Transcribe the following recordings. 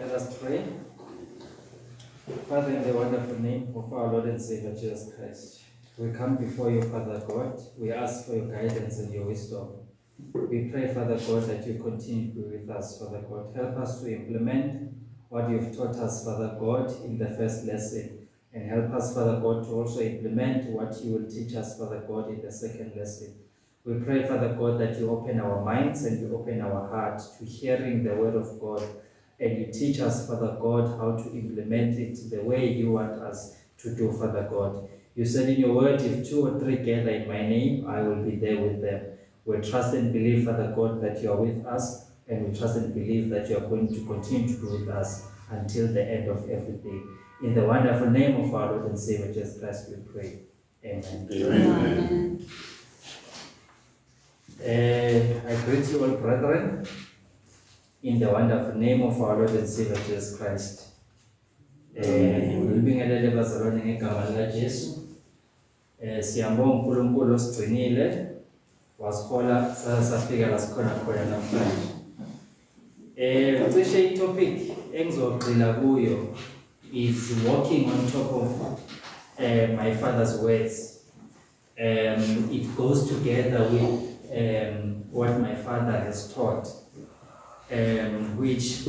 Let us pray. Father, in the wonderful name of our Lord and Savior Jesus Christ, we come before you, Father God. We ask for your guidance and your wisdom. We pray, Father God, that you continue to be with us, Father God. Help us to implement what you've taught us, Father God, in the first lesson. And help us, Father God, to also implement what you will teach us, Father God, in the second lesson. We pray, Father God, that you open our minds and you open our hearts to hearing the word of God. And you teach us, Father God, how to implement it the way you want us to do, Father God. You said in your word, if 2 or 3 gather in my name, I will be there with them. We trust and believe, Father God, that you are with us, and we trust and believe that you are going to continue to be with us until the end of everything. In the wonderful name of our Lord and Savior Jesus Christ, we pray. Amen. Amen. I greet you all, brethren, in the wonderful name of our Lord and Savior Jesus Christ. Ngibingelele bazalwane ngegama likaJesu. Siyambonga uNkulunkulu osigcinile wasihola safika la sikhona khona namhlanje. Cishe itopic engizogcina kuyo is walking on top of my father's words. It goes together with what my father has taught, which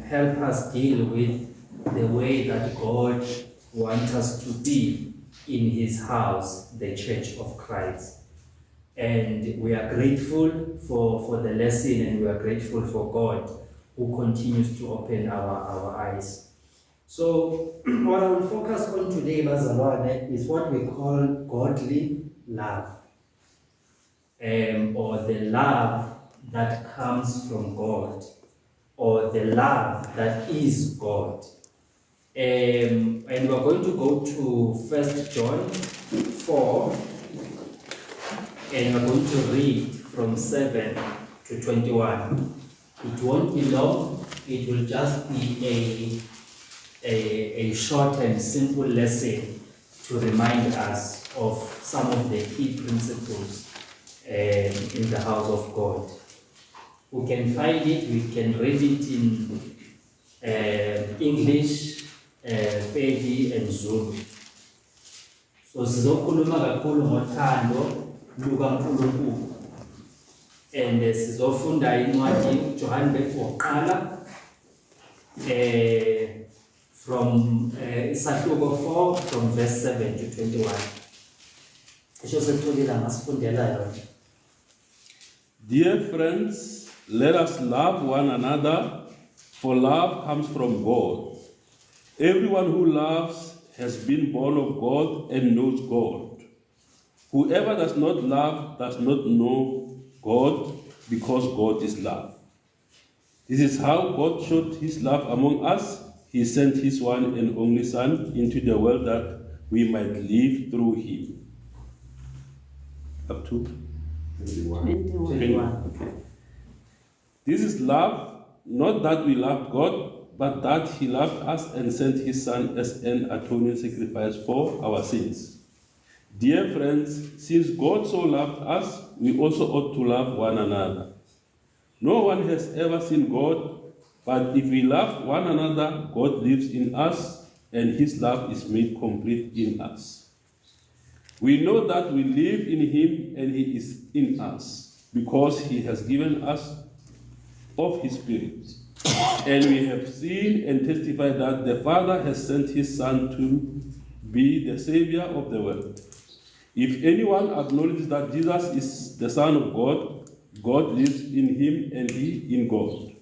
help us deal with the way that God wants us to be in his house, the Church of Christ. And we are grateful for the lesson, and we are grateful for God who continues to open our eyes. So what I will focus on today, bazalwane, is what we call godly love, or the love that comes from God, or the love that is God. And we're going to go to 1 John 4, and we're going to read from 7 to 21. It won't be long, it will just be a short and simple lesson to remind us of some of the key principles in the house of God. We can find it, we can read it in English, Pedi and Zulu. So sizokhuluma kakhulu ngothando lukaNkulunkulu. And sizofunda incwadi John wokuqala from isahluko 4 from verse 7 to 21. Isho setholile ngasifundela yona. Dear friends, let us love one another, for love comes from God. Everyone who loves has been born of God and knows God. Whoever does not love does not know God, because God is love. This is how God showed his love among us. He sent his one and only Son into the world that we might live through him. Up to 21. Okay. This is love, not that we loved God, but that he loved us and sent his Son as an atoning sacrifice for our sins. Dear friends, since God so loved us, we also ought to love one another. No one has ever seen God, but if we love one another, God lives in us, and his love is made complete in us. We know that we live in him and he is in us, because he has given us of his Spirit. And we have seen and testified that the Father has sent his Son to be the Savior of the world. If anyone acknowledges that Jesus is the Son of God, God lives in him and he in God.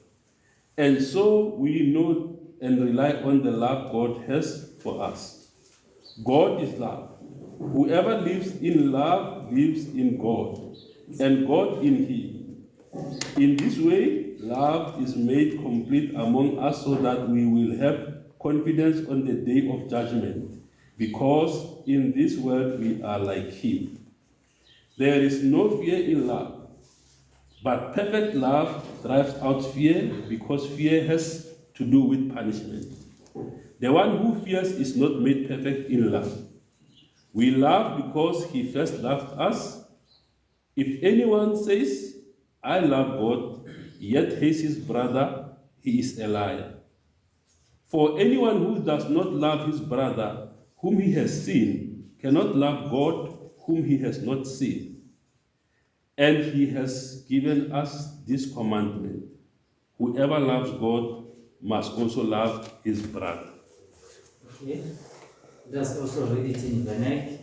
And so we know and rely on the love God has for us. God is love. Whoever lives in love lives in God, and God in him. In this way, love is made complete among us, so that we will have confidence on the day of judgment, because in this world we are like him. There is no fear in love, but perfect love drives out fear, because fear has to do with punishment. The one who fears is not made perfect in love. We love because he first loved us. If anyone says, I love God, yet hates his brother, he is a liar. For anyone who does not love his brother whom he has seen cannot love God whom he has not seen. And he has given us this commandment: whoever loves God must also love his brother. Okay. Let's also read it in Vernac.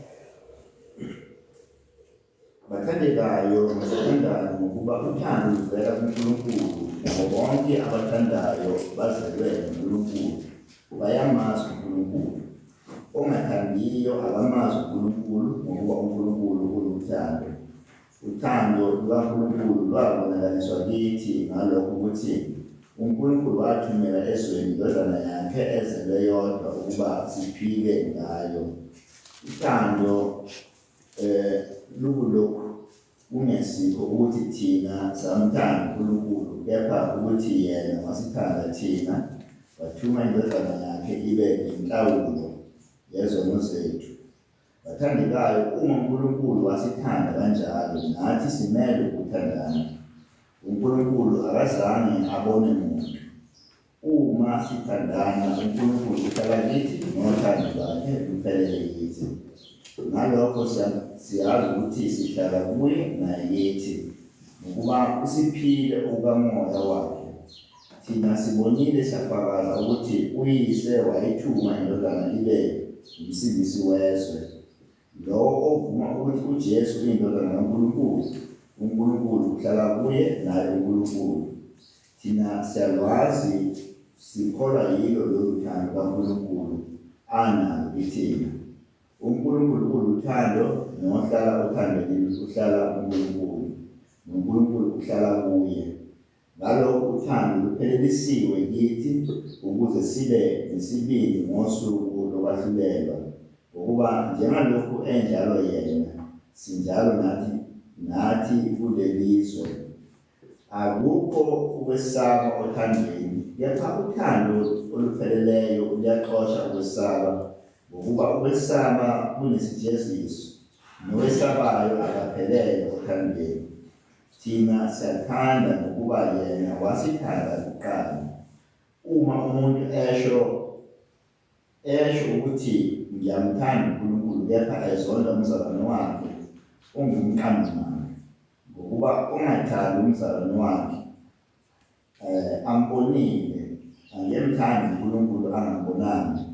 Bathandekayo masithandane ngokuba uthando luvela kuNkulunkulu, ngoba bonke abathandayo bazelwe nguNkulunkulu, bayamazi uNkulunkulu. Ongathandiyo akamazi uNkulunkulu, ngoba uNkulunkulu uluthando. Uthando lukaNkulunkulu lwabonakaliswa kithi ngalokho ukuthi uNkulunkulu wathumela ezweni indodana yakhe ezelwe yodwa ukuba siphile ngayo. Uthando lukulokhu kungesikho ukuthi thina samthanda uNkulunkulu, kepha ukuthi yena wasithanda thina wathuma indodana yakhe ibe inhlawulo yezono zethu. Bathandekayo, uma uNkulunkulu wasithanda kanjalo, nathi simele ukuthandana. uNkulunkulu akazange abone muntu. Uma sithandana, uNkulunkulu uhlala kithi nothando lwakhe luphelele kithi. Ngalokho siyazi ukuthi sihlala kuye naye kithi, ngokuba usiphile okamoya wakhe. Thina sibonile siyafakaza ukuthi uyise wayithuma indodana ibe umsindisi wezwe. Lowo ovuma ukuthi uJesu uyindodana kaNkulunkulu, uNkulunkulu uhlala kuye naye uNkulunkulu. Thina siyalwazi, sikholwa yilo lolu thando kaNkulunkulu analo kithina. uNkulunkulu uluthando, nohlala uthandweni uhlala uNkulunkulu, noNkulunkulu uhlala kuye. Ngalokho uthando luphelelisiwe kithi ukuze sibe nesibindi ngosuku lokwahlulelwa, ngokuba njengalokhu enjalo yena, sinjalo nathi kulelizwe. Akukho ukwesaba othandweni, kepha uthando olupheleleyo luyaxosha ukwesaba, ngokuba ukwesaba kunesijeziso, nowesabayo akaphelele othandweni. Thina siyathanda ngokuba yena wasithanda kuqala. Uma umuntu esho ukuthi ngiyamthanda uNkulunkulu, kepha ezonda umzalwane wakhe, ungumqambi, ngokuba ungathandi umzalwane wakhe ambonile, angemthandi uNkulunkulu angambonanga.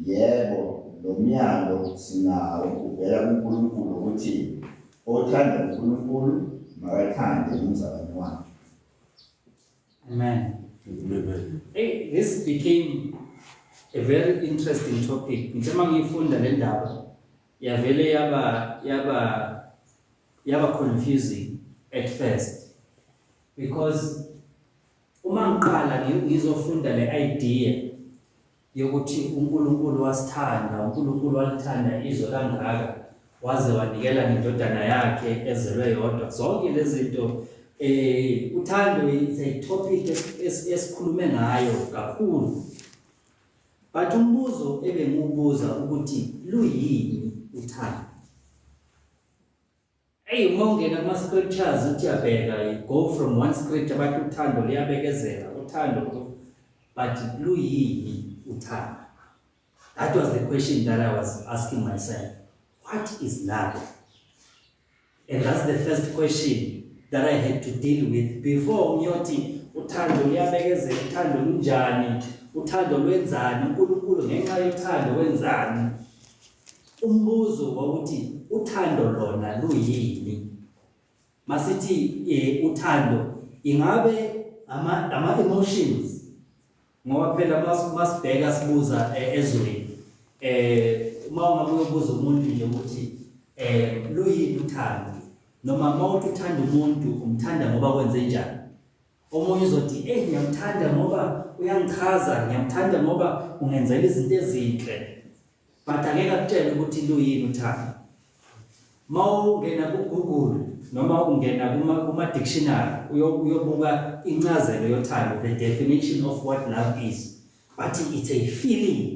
Yebo, lo myalo sinawo uvela kuNkulunkulu ukuthi othanda uNkulunkulu makathande umzalwane wakhe. Amen. Hey, this became a very interesting topic. Ngicela ngifunda le ndaba yavele yaba confusing at first, because uma ngiqala ngizofunda le idea yokuthi uNkulunkulu wasithanda, uNkulunkulu walithanda izwe kangaka waze wanikela indodana yakhe ezelwe yodwa. Zonke lezi zinto uthando is a topic esikhulume ngayo kakhulu. But umbuzo ebengibuza ukuthi luyini uthando? Uma ungena kuma scriptures uthi yabheka, go from one scripture bathi uthando liyabekezela, uthando, but luyini uthando? That was the question that I was asking myself. What is love? And that's the first question that I had to deal with before ngiyothi uthando liyabekezela, uthando lunjani, uthando lwenzani, uNkulunkulu ngenxa yothando wenzani. Umbuzo wawuthi uthando lona luyini? Masithi uthando ingabe ama emotions, ngoba phela masibheka sibuza ezweni uma ungabe uyobuza umuntu nje ukuthi luyini uthando, noma mawuthi uthanda umuntu umthanda ngoba kwenze njani. Omunye uzothi ngiyamthanda ngoba uyangichaza, ngiyamthanda ngoba ungenzela izinto ezinhle, but angeke akutshele ukuthi luyini uthando. Mawungena ku-Google noma ungena kuma dictionary uyobuka incazelo yothando, the definition of what love is, but it's a feeling.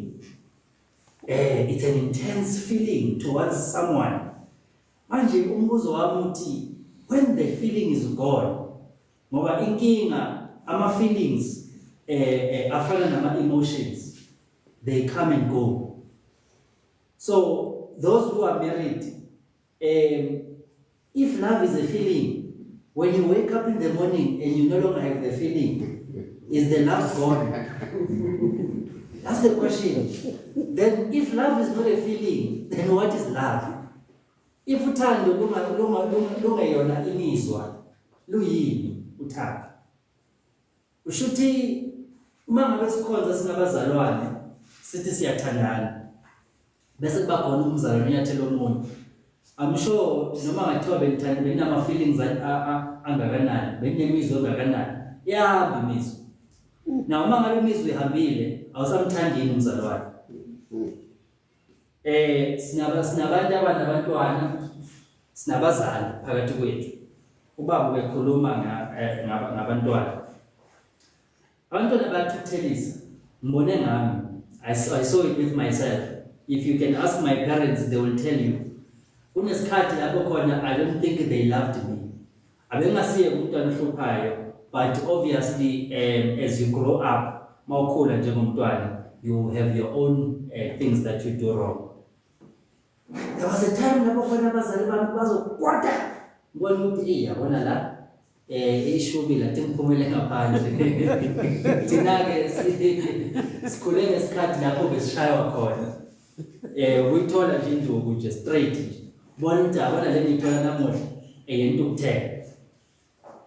It's an intense feeling towards someone. Manje umbuzo wami uthi, when the feeling is gone, ngoba inkinga ama feelings afana nama-emotions, they come and go. So those who are married, if love is a feeling, when you wake up in the morning and you no longer have the feeling, is the love gone? That's the question. Then if love is not a feeling, then what is love? If uthando lungayona imizwa, luyini uthando? Ushuthi uma ngabe sikhonza singabazalwane sithi siyathandana bese kuba khona umzalwane onyathela omunye. I'm sure noma ngathiwa benama feelings angakanani, benemizwa engakanani, yahamba imizwa. Na uma ngabe imizwa ihambile awusamthandini umzalwane. Sinabantu abanabantwana, sinabazali phakathi kwethu. Ubaba ubekhuluma ngabantwana. Abantwana bayathuthelisa. Ngibone ngami. I saw it with myself. If you can ask my parents, they will tell you. Kunesikhathi lapho khona I don't think they loved me. Abengasiye umntwana ohluphayo, but obviously as you grow up, mawukhula njengomntwana, you have your own things that you do wrong. There was a time lapho khona abazali bami bazokwata ngibona ukuthi yabona la ishubi la timphumele ngaphandle. Thina-ke sikhule ngesikhathi lapho besishaywa khona. Uyithola nje induku nje straight nje. Bona ukuthi abona le ngithola namuhla eyento ukuthela.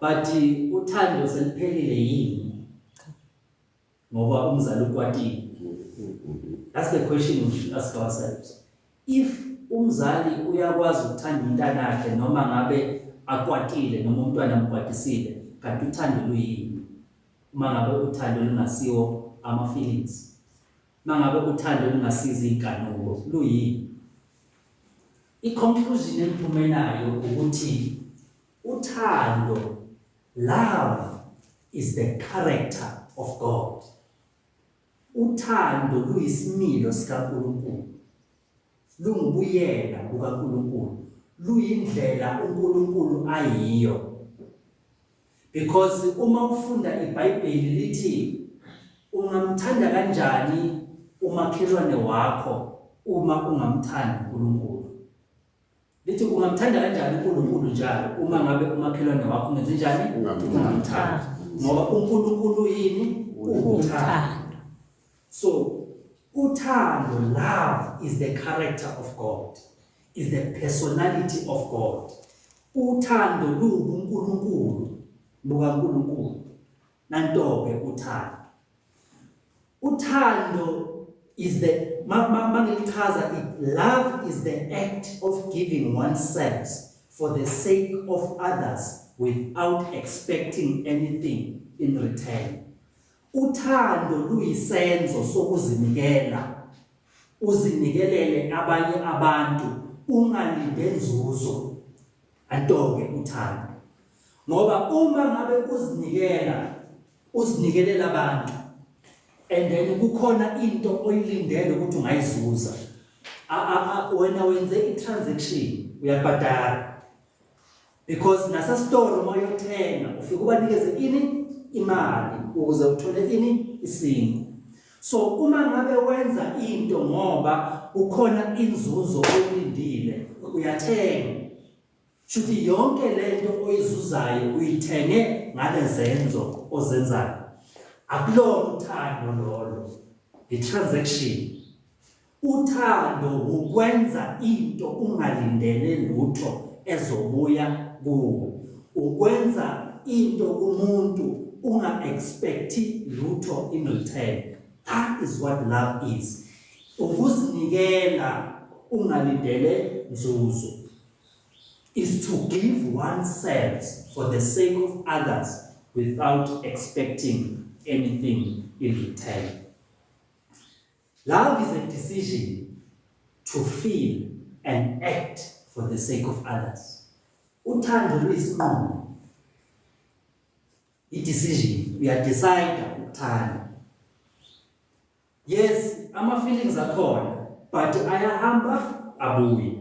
But uthando seliphelile yini? Ngoba umzali ukwatile. That's the question we should ask ourselves. If umzali uyakwazi ukuthanda intana yakhe noma ngabe akwatile noma umntwana amkwatisile, kanti uthando luyini? Uma ngabe uthando lungasiwo ama-feelings, uma ngabe uthando lungasizi inkanuko, luyini? I-conclusion engiphume nayo ukuthi uthando, love is the character of God. Uthando luyisimilo sikaNkulunkulu. Lungubuyena bukaNkulunkulu. Luyindlela uNkulunkulu ayiyo. Because uma ufunda iBhayibheli lithi ungamthanda kanjani umakhelwane wakho uma ungamthandi uNkulunkulu. Lithi ungamthanda kanjani uNkulunkulu njalo uma ngabe umakhelwane wakho ungenze njani? Ungamthandi. Ngoba uNkulunkulu yini? Uthando. So uthando, love, is the character of God, is the personality of God. Uthando lubuNkulunkulu bukaNkulunkulu. Nanto-ke uthando. Uthando is the love is the act of giving oneself for the sake of others without expecting anything in return. Uthando luyisenzo sokuzinikela, uzinikelele abanye abantu ungalinde nzuzo. Anto-ke uthando. Ngoba uma ngabe uzinikelela abantu and then kukhona into oyilindele ukuthi ungayizuza, wena wenze i-transaction uyabhadala. Because nasa store uma uyothenga ufika ubanikeze ini imali ukuze uthole ini isingo. So uma ngabe wenza into ngoba ukhona inzuzo oyilindile uyathenga, shuthi yonke lento oyizuzayo uyithenge ngale zenzo ozenzayo. Akulona uthando lolo, i-transaction. Uthando ukwenza into ungalindele lutho ezobuya kuwe. Ukwenza into kumuntu unga-expecti lutho in return. That is what love is. Ukuzinikela ungalindele nzuzo is to give oneself for the sake of others without expecting anything in return. Love is a decision to feel and act for the sake of others. Uthando luyisinqumo. I-decision, we are deciding uthando. Yes, ama-feelings akhona, but ayahamba abuye.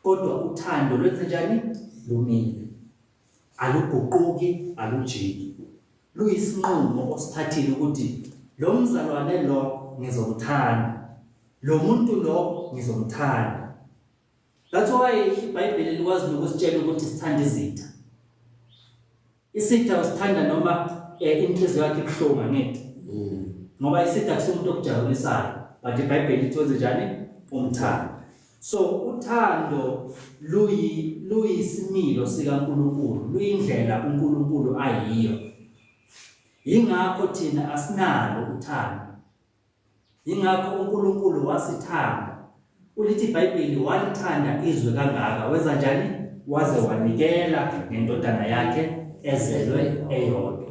Kodwa uthando lwenze njani? Lumile. Aluguquki, alujiki. luyisinqumo osithathile ukuthi lo mzalwane lo ngizomthanda, lo muntu lo ngizomthanda. That's why iBhayibheli likwazi nokusitshela ukuthi sithanda izitha. Isitha usithanda noma inhliziyo yakhe ibuhlungu ngithi. Ngoba isitha kusumuntu okujabulisayo, but iBhayibheli lithi njani? Umthando. So uthando luyisimilo sikaNkulunkulu, luyindlela uNkulunkulu ayiyo. Yingakho thina asinalo uthando. Yingakho uNkulunkulu wasithanda. Ulithi iBhayibheli walithanda izwe kangaka, wenza njani? Waze wanikela ngendodana yakhe ezelwe eyodwa.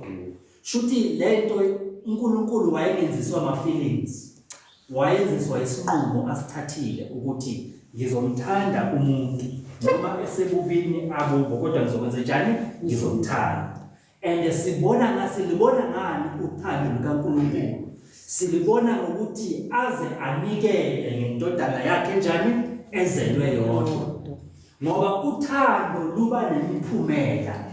Shuthi lento uNkulunkulu wayengenziswa ama-feelings, wayenziswa isinqumo asithathile ukuthi ngizomthanda umuntu noma esebubini abubo, kodwa ngizokwenza njani? Ngizomthanda. And silibona ngani uthando lukaNkulunkulu? Silibona ngokuthi aze anikele ngendodana yakhe njani? Ezelwe yodwa. Ngoba uthando luba nemiphumela.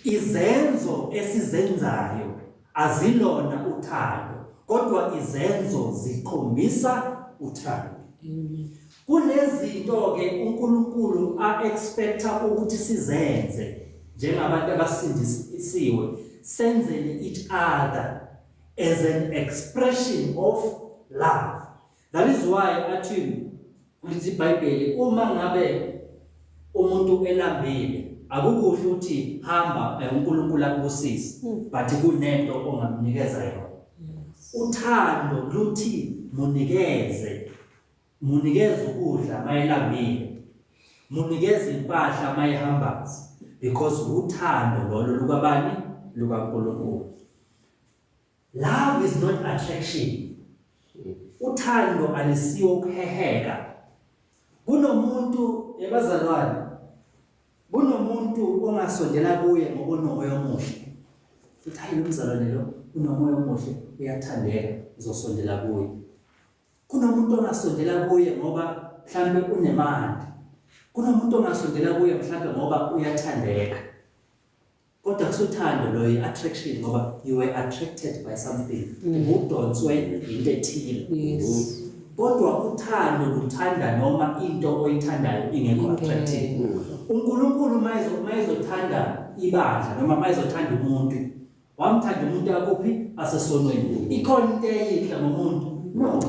Izenzo esizenzayo azilona uthando, kodwa izenzo zikhombisa uthando. Kunezinto ke uNkulunkulu a-expecta ukuthi sizenze njengabantu abasindisiwe, senzele each other as an expression of love. That is why athi kulithi iBhayibheli uma ngabe umuntu elambile akukuhle uthi hamba uNkulunkulu akubusise, but kunento ongamnikeza yona. Uthando luthi munikeze ukudla mayelambile, munikeze impahla mayehambaza, because uthando lolo lukabani? LukaNkulunkulu. Love is not attraction. Uthando alisiwo ukuheheka. Kunomuntu ebazalwane, kunomuntu ongasondela kuye ngokunomoya omuhle. Uthi hayi umzalwane lo unomoya omuhle, uyathandeka, uzosondela kuye. Kunomuntu ongasondela kuye ngoba mhlambe unemali. Kunomuntu ongasondela kuye mhlambe ngoba uyathandeka. Kodwa kusuthando lo i-attraction ngoba you were attracted by something. Udonswe into ethile. Kodwa uthando luthanda noma into oyithandayo ingekho attractive. uNkulunkulu mayezothanda ibandla noma mayezothanda umuntu, wamthanda umuntu yakuphi? Asesonweni. Ikhona into eyihle ngomuntu? No.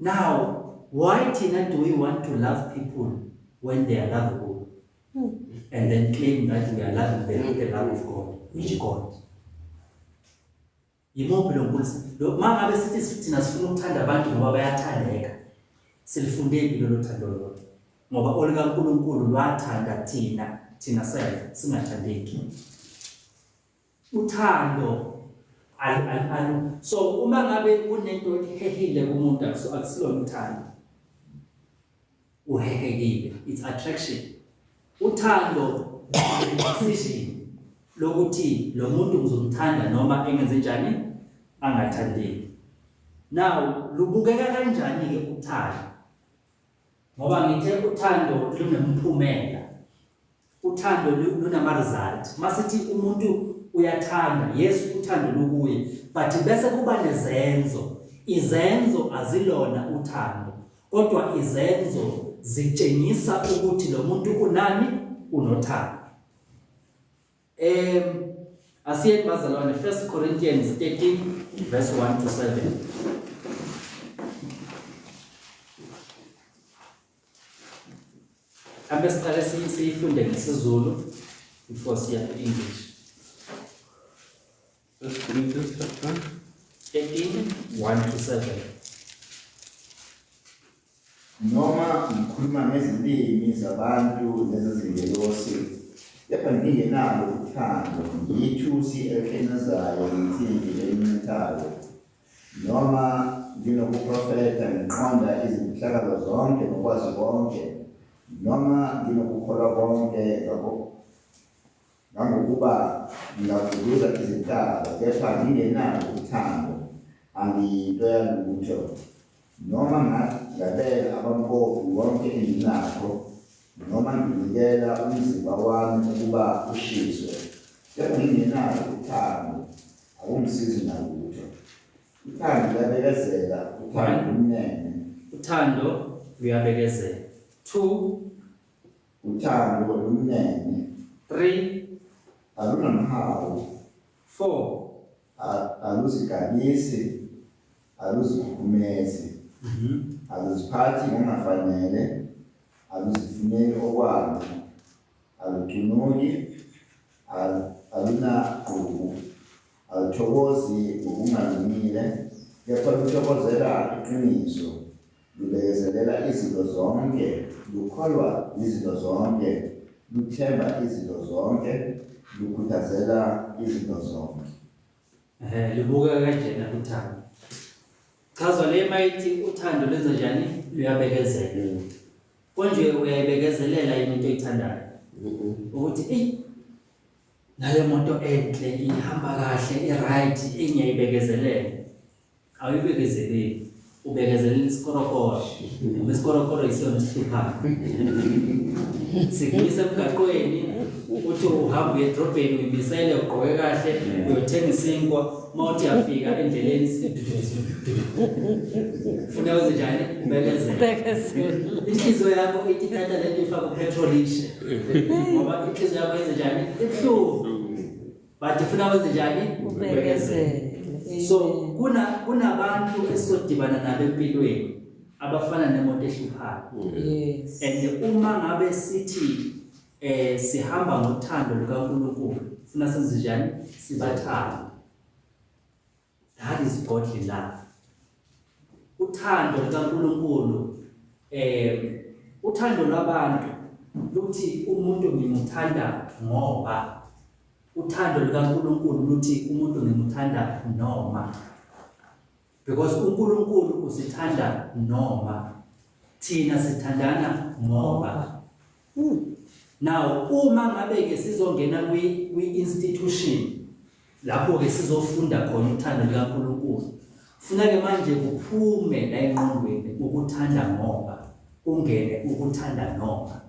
Now, why do we want to love people when they are lovable? And then claim that we are loving them with the love of God, which God. Yimuphi lo nkulunkulu? Mangabe sithi thina sifuna ukuthanda abantu ngoba bayathandeka, silifundeni lolo thando lolo. Ngoba olikaNkulunkulu lwathanda thina singathandeki. Uthando so uma ngabe kunento ehehile kumuntu akusilona uthando. Uhehekile, it's attraction. Uthando decision lokuthi lo muntu ngizomthanda noma engenze njani angathandeki. Now lubukeka kanjani ke uthando? Ngoba ngithe uthando lunemphumela. Uthando lunama result. Masithi umuntu uyathanda, yes uthando lukuye, but bese kuba nezenzo. Izenzo azilona uthando, kodwa izenzo zitshengisa ukuthi lo muntu unani? Unothando. Asiye bazalwane 1 Corinthians 13 verse 1 to 7. Ambe siqale siyifunde ngesiZulu before siya English. 1 Corinthians chapter 13 1 to 7. Noma ngikhuluma ngezilimi zabantu nezezingelosi, kepha ngingenalo uthando, ngiyithusi elikenezayo insimbi eyincithayo. Noma nginokuprofetha ngiqonda izinhlakalo zonke nokwazi konke, noma nginokukholwa konke ngangokuba ngingaguluza izintaba, kepha ngingenalo uthando, angiyinto yalutho. Noma ngabela abampofu wonke enginakho, noma nginikela umzimba wami ukuba ushiswe, Njengoba ngingenalo uthando, akumsizi nalutho. Uthando luyabekezela, uthando lumnene. Uthando luyabekezela. 2, Uthando lumnene. 3, Alunamhawu, 4. aluzigabisi, aluzikhumezi, aluziphathi ngongafanele, aluzifuneli okwalo, alucunuki, alunagqubu, aluthokozi ngokungalungile, kepha luthokozela iqiniso, lubekezelela izinto zonke, lukholwa izinto zonke, luthemba izinto zonke, lukhuthazela izinto zonke. Libuka kanjena uthando. Chaza le mayithi uthando lenza njani? Luyabekezela. Konje uyayibekezelela into oyithandayo. Ukuthi nale moto enhle ihamba kahle, iright, engiyayibekezelela. Awuyibekezeleli. Ubekezelela isikorokoro. Isikorokoro isona esihluphayo. Sikuyisa emgaqweni, uthi uhamba uye edrobheni uyimisele ugqoke kahle, uyothenga isinkwa, mawuthi uyafika endleleni funa wenze njani? Ubekezele. Inhliziyo yakho ithi thatha le nto ifake upetrolishe. Ngoba inhliziyo yakho yenze njani? Ibuhlungu. But funa wenze njani? Ubekezele. So kunabantu esizodibana nabo empilweni abafana nemoto ehluphayo. Yes. And uma ngabe sithi sihamba ngothando lukaNkulunkulu, funa senze njani? Sibathanda. That is godly love. Uthando lukaNkulunkulu, uthando lwabantu luthi umuntu ngimthanda ngoba. Uthando lukaNkulunkulu luthi umuntu ngimthanda noma. Because uNkulunkulu usithanda noma. Thina sithandana ngoba. Now uma ngabe ke sizongena kwi-institution lapho ke sizofunda khona uthando lukaNkulunkulu, funa ke manje kuphume la engqondweni ukuthanda ngoba, kungene ukuthanda noma.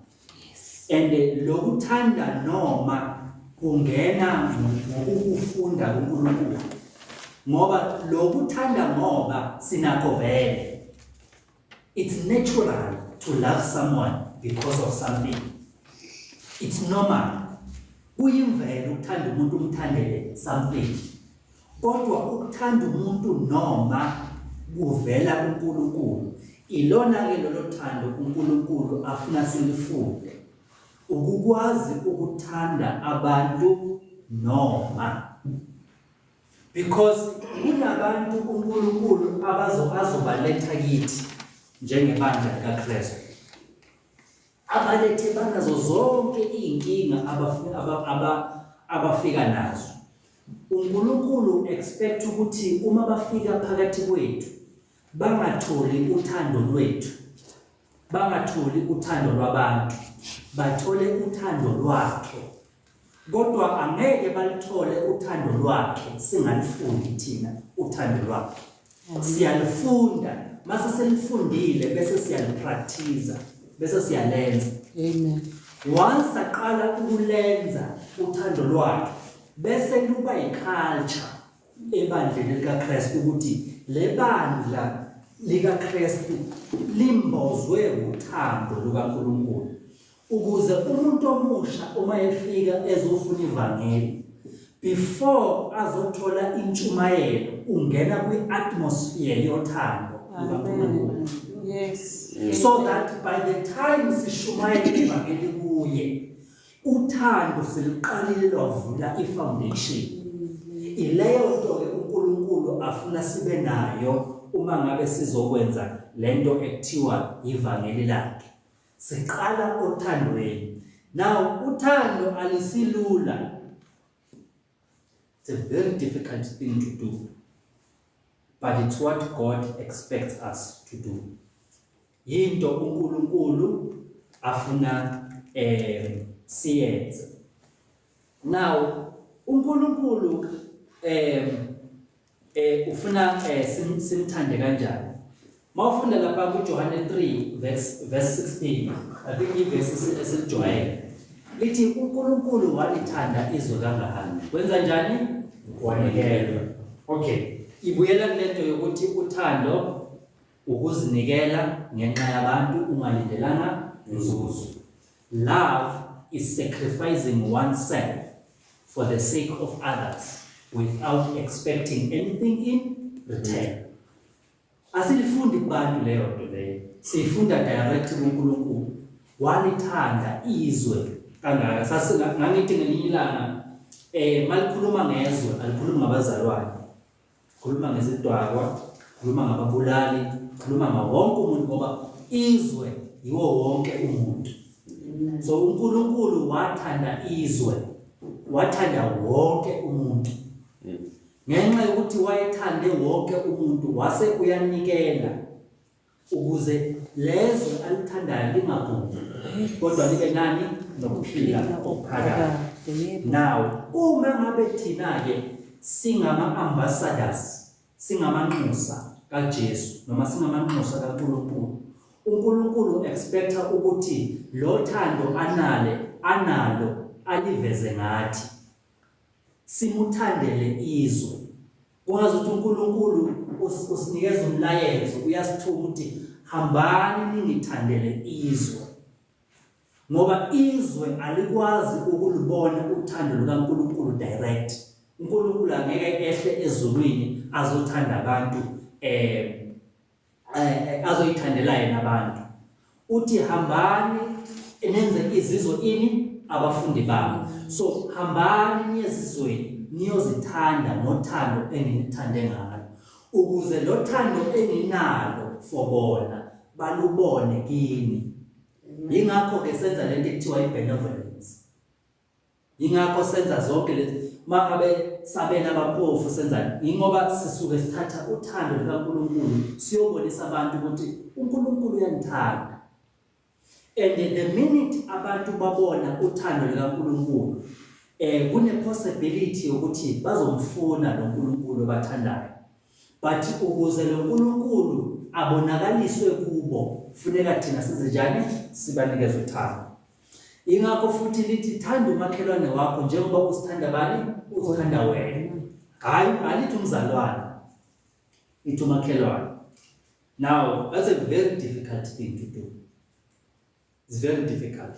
And lokuthanda noma kungena ngokufunda uNkulunkulu. Ngoba lokuthanda ngoba sinakho vele. It's natural to love someone because of something. It's normal. Kuyimvelo ukuthanda umuntu umthandele something. Kodwa ukuthanda umuntu noma kuvela kuNkulunkulu. Ilona ke lolo thando uNkulunkulu afuna silifunde. Ukukwazi ukuthanda abantu noma. Because kunabantu uNkulunkulu azobaletha kithi njengebandla likaKristu. Abalethe banazo zonke inkinga abafika nazo. uNkulunkulu expect ukuthi uma bafika phakathi kwethu bangatholi uthando lwethu, bangatholi uthando lwabantu, bathole uthando lwakhe. Kodwa angeke balithole uthando lwakhe singalifundi thina uthando lwakhe. Siyalifunda, mase selifundile bese siyalipractice, bese siyalenza. Amen. Once aqala ukulenza uthando lwakhe, bese luba iculture ebandleni likaKristu ukuthi le bandla likaKristu limbozwe uthando lukaNkulunkulu. Ukuze umuntu omusha uma efika ezofuna ivangeli, before azothola intshumayelo ungena kwi-atmosphere yothando lukaNkulunkulu. Yes. So that by the time sishumayela ivangeli kuye, uthando seliqalile lwavula ifoundation. Ileyo nto ke uNkulunkulu afuna sibe nayo uma ngabe sizokwenza lento ekuthiwa ivangeli lakhe. Siqala othandweni. Now uthando alisilula. It's a very difficult thing to do, but it's what God expects us to do. Yinto uNkulunkulu afuna siyenze. Now uNkulunkulu ufuna simthande kanjani? Mawufunda lapha kuJohane 3 verse 16, I think iverse esijwayele. lithi uNkulunkulu walithanda izwe kangaka. Wenza njani? Wanikela. Okay. Ibuyela kulento yokuthi uthando ukuzinikela ngenxa yabantu ungalindelanga inzuzo. Love is sacrificing oneself for the sake of others without expecting anything in return. Asilifundi kubantu leyo nto leyo. Sifunda direct kuNkulunkulu. Walithanda izwe kangaka. Ngangithi ngelinye ilanga malikhuluma ngezwe, alikhuluma ngabazalwane. Khuluma ngezidwakwa, khuluma ngababulali, khuluma ngawonke umuntu ngoba izwe yiwo wonke umuntu. So uNkulunkulu wathanda izwe, wathanda wonke umuntu. Ngenxa yokuthi wayethande wonke umuntu wase uyanikela ukuze lezwe alithandayo lingabhubhi kodwa libe nani nokuphila okuphakathi. Now uma ngabe thina ke singama ambassadors, singamanxusa kaJesu noma singamanxusa kaNkulunkulu, uNkulunkulu expecta ukuthi lo thando analo aliveze ngathi. Simuthandele izwe. Kwazi ukuthi uNkulunkulu usinikeza umlayezo, uyasithuma ukuthi hambani ningithandele izwe. Ngoba izwe alikwazi ukulibona uthando lukaNkulunkulu direct. uNkulunkulu angeke ehle ezulwini azothanda abantu azoyithandela yena abantu. Uthi hambani nenze izizwe ini abafundi bami. So hambani niyezizweni niyozithanda nothando enginithande ngalo ukuze lo thando enginalo for bona balubone kini. Yingakho ke senza lento ekuthiwa ibenevolence. Yingakho senza zonke lezi mangabe sabena abampofu senza ingoba sisuke sithatha uthando likaNkulunkulu siyobonisa abantu ukuthi uNkulunkulu uyanithanda. And the minute abantu babona uthando likaNkulunkulu kune possibility ukuthi bazomfuna lo nkulunkulu abathandayo. But ukuze lo nkulunkulu abonakaliswe kubo kufuneka thina senze njani? Sibanikeze uthando. Ingakho futhi lithi thanda umakhelwane wakho njengoba usithanda bani? Uzithanda wena. Hayi alithi umzalwane. Lithi umakhelwane. Now that's a very difficult thing to do. It's very difficult.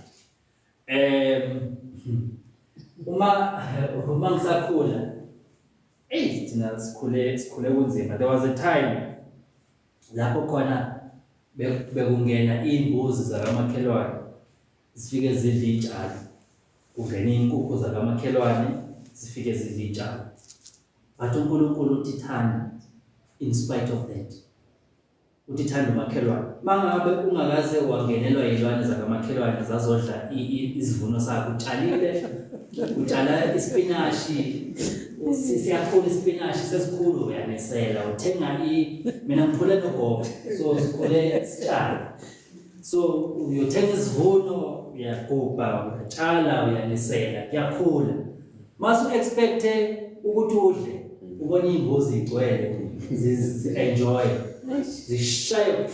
Uma ngisakhula thina sikhule kunzima. There was a time lapho khona bekungena imbuzi zakamakhelwane zifike zidla itshalo. Kungena inkukhu zakamakhelwane zifike zidla itshalo. But uNkulunkulu uthi thanda in spite of that. Uthi thanda umakhelwane. Mangabe ungakaze wangenelwa yilwane zakamakhelwane zazodla izivuno sakho utshalile, utshala ispinashi, siyakhula ispinashi sesikhulu uyanisela, uthenga mina ngiphule nogogo so sikhule sitshala. So uyothenga isivuno uyagubha, uyatshala, uyanisela, kuyakhula. Masu expecte ukuthi udle, ubone imbuzi igcwele, enjoy. Zishaye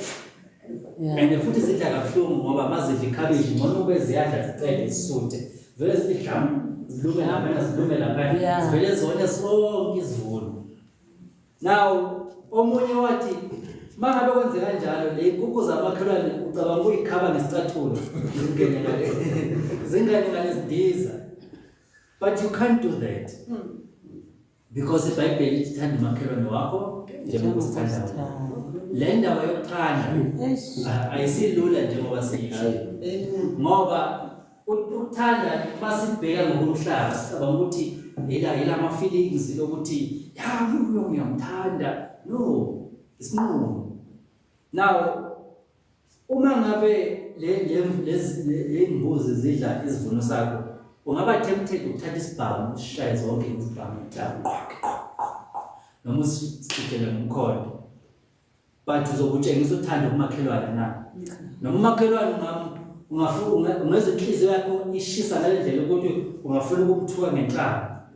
and futhi zidla kabuhlungu ngoba mazidla ikhabishi noma ube ziyadla ziqede isisute vele zidla zilume lapha zilume lapha zivele zone sonke isivuno. Now omunye wathi mangabe kwenze kanjalo le inkukhu zamakhelwane ucabanga uyikhaba ngesicathulo zingane ngezidiza. But you can't do that because iBhayibheli lithi thanda umakhelwane wakho njengoba uzithanda wena. Le ndaba yokuthanda ayisilula njengoba siyisho ngoba ukuthanda masibheka ngokomhlaba sicabanga ukuthi ila ama feelings lokuthi ngiyamthanda. No, it's no. Now uma ngabe le mbuzi zidla izivuno sakho ungaba tempted ukuthatha isibhamu ushaye zonke izibhamu noma usicela ngomkhondo. But uzokutshengisa uthando kumakhelwane na noma umakhelwane ungeza inhliziyo yakho ishisa ngalendlela ukuthi ungafuna ukumthuka ngenhlamba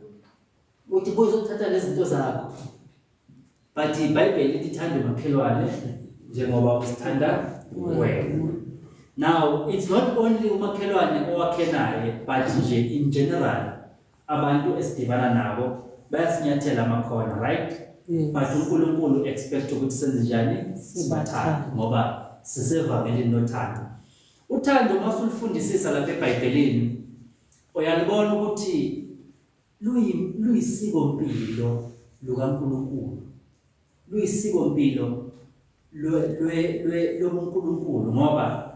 uthi buzothatha lezi zinto zakho. But iBhayibheli lithi thanda umakhelwane njengoba usithanda wena. Now it's not only umakhelwane owakhe naye but nje in general abantu esidibana nabo bayasinyathela amakhona, right? Yes. But uNkulunkulu expect ukuthi senze njani? Sibathande ngoba sisevamelini nothando. Uthando masulufundisisa lapha eBhayibhelini uyalibona ukuthi luyisiko mpilo lukaNkulunkulu. Luyisiko mpilo lobuNkulunkulu ngoba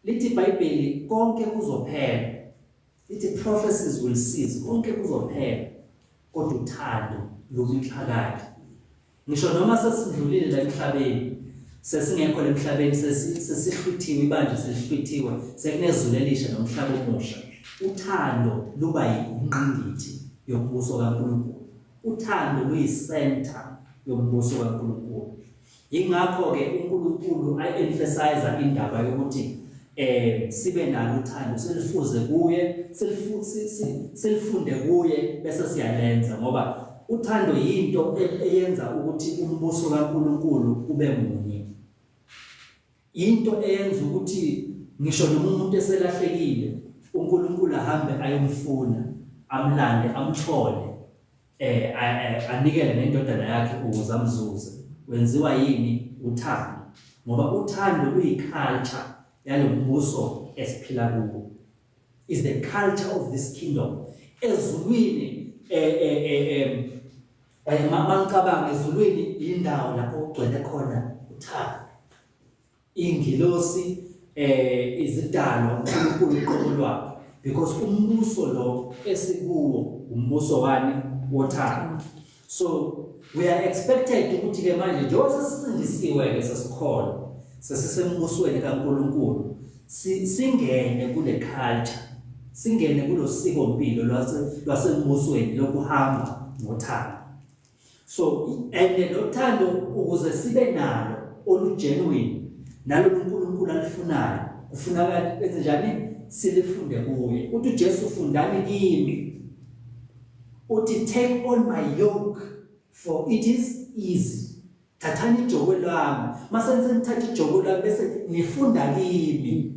lithi iBhayibheli konke kuzophela. Lithi prophecies will cease, konke kuzophela kodwa uthando lumiphakade. Ngisho noma sesidlulile la emhlabeni, sesingekho la emhlabeni, sesihluthiwe ibandla selihluthiwe, sekunezulu elisha nomhlaba omusha. Uthando luba yingqingithi yombuso kaNkulunkulu. Uthando luyicenter yombuso kaNkulunkulu. Ingakho ke uNkulunkulu emphasize indaba yokuthi sibe nalo uthando, selifuze kuye, selifunde kuye bese siyalenza ngoba uthando yinto eyenza ukuthi umbuso kaNkulunkulu ube munye. Into eyenza ukuthi ngisho noma umuntu eselahlekile uNkulunkulu ahambe ayomfuna, amlande, amthole, anikele nendodana yakhe ukuze amzuze. Wenziwa yini? Uthando. Ngoba uthando luyiculture yalo mbuso esiphila kuwo. Is the culture of this kingdom. Ezulwini mangicabanga ezulwini indawo lapho kugcwele khona uthando. Ingilosi izidalwa uNkulunkulu iqobo lwakhe because umbuso lo esikuwo umbuso wani wothando. So we are expected ukuthi ke manje njengoba sesisindisiwe ke sesikholwa sesisembusweni kaNkulunkulu singene kule culture, singene kulo siko mpilo lwasembusweni lokuhamba ngothando. So and lothando ukuze sibe nalo olugenuine nalo uNkulunkulu alifunayo kufunakala benze njani? Silifunde kuye. Uthi uJesu fundani kimi. Uthi take on my yoke for it is easy. Thathani ijoko lami. Mase nithatha ijoko lami bese nifunda kimi.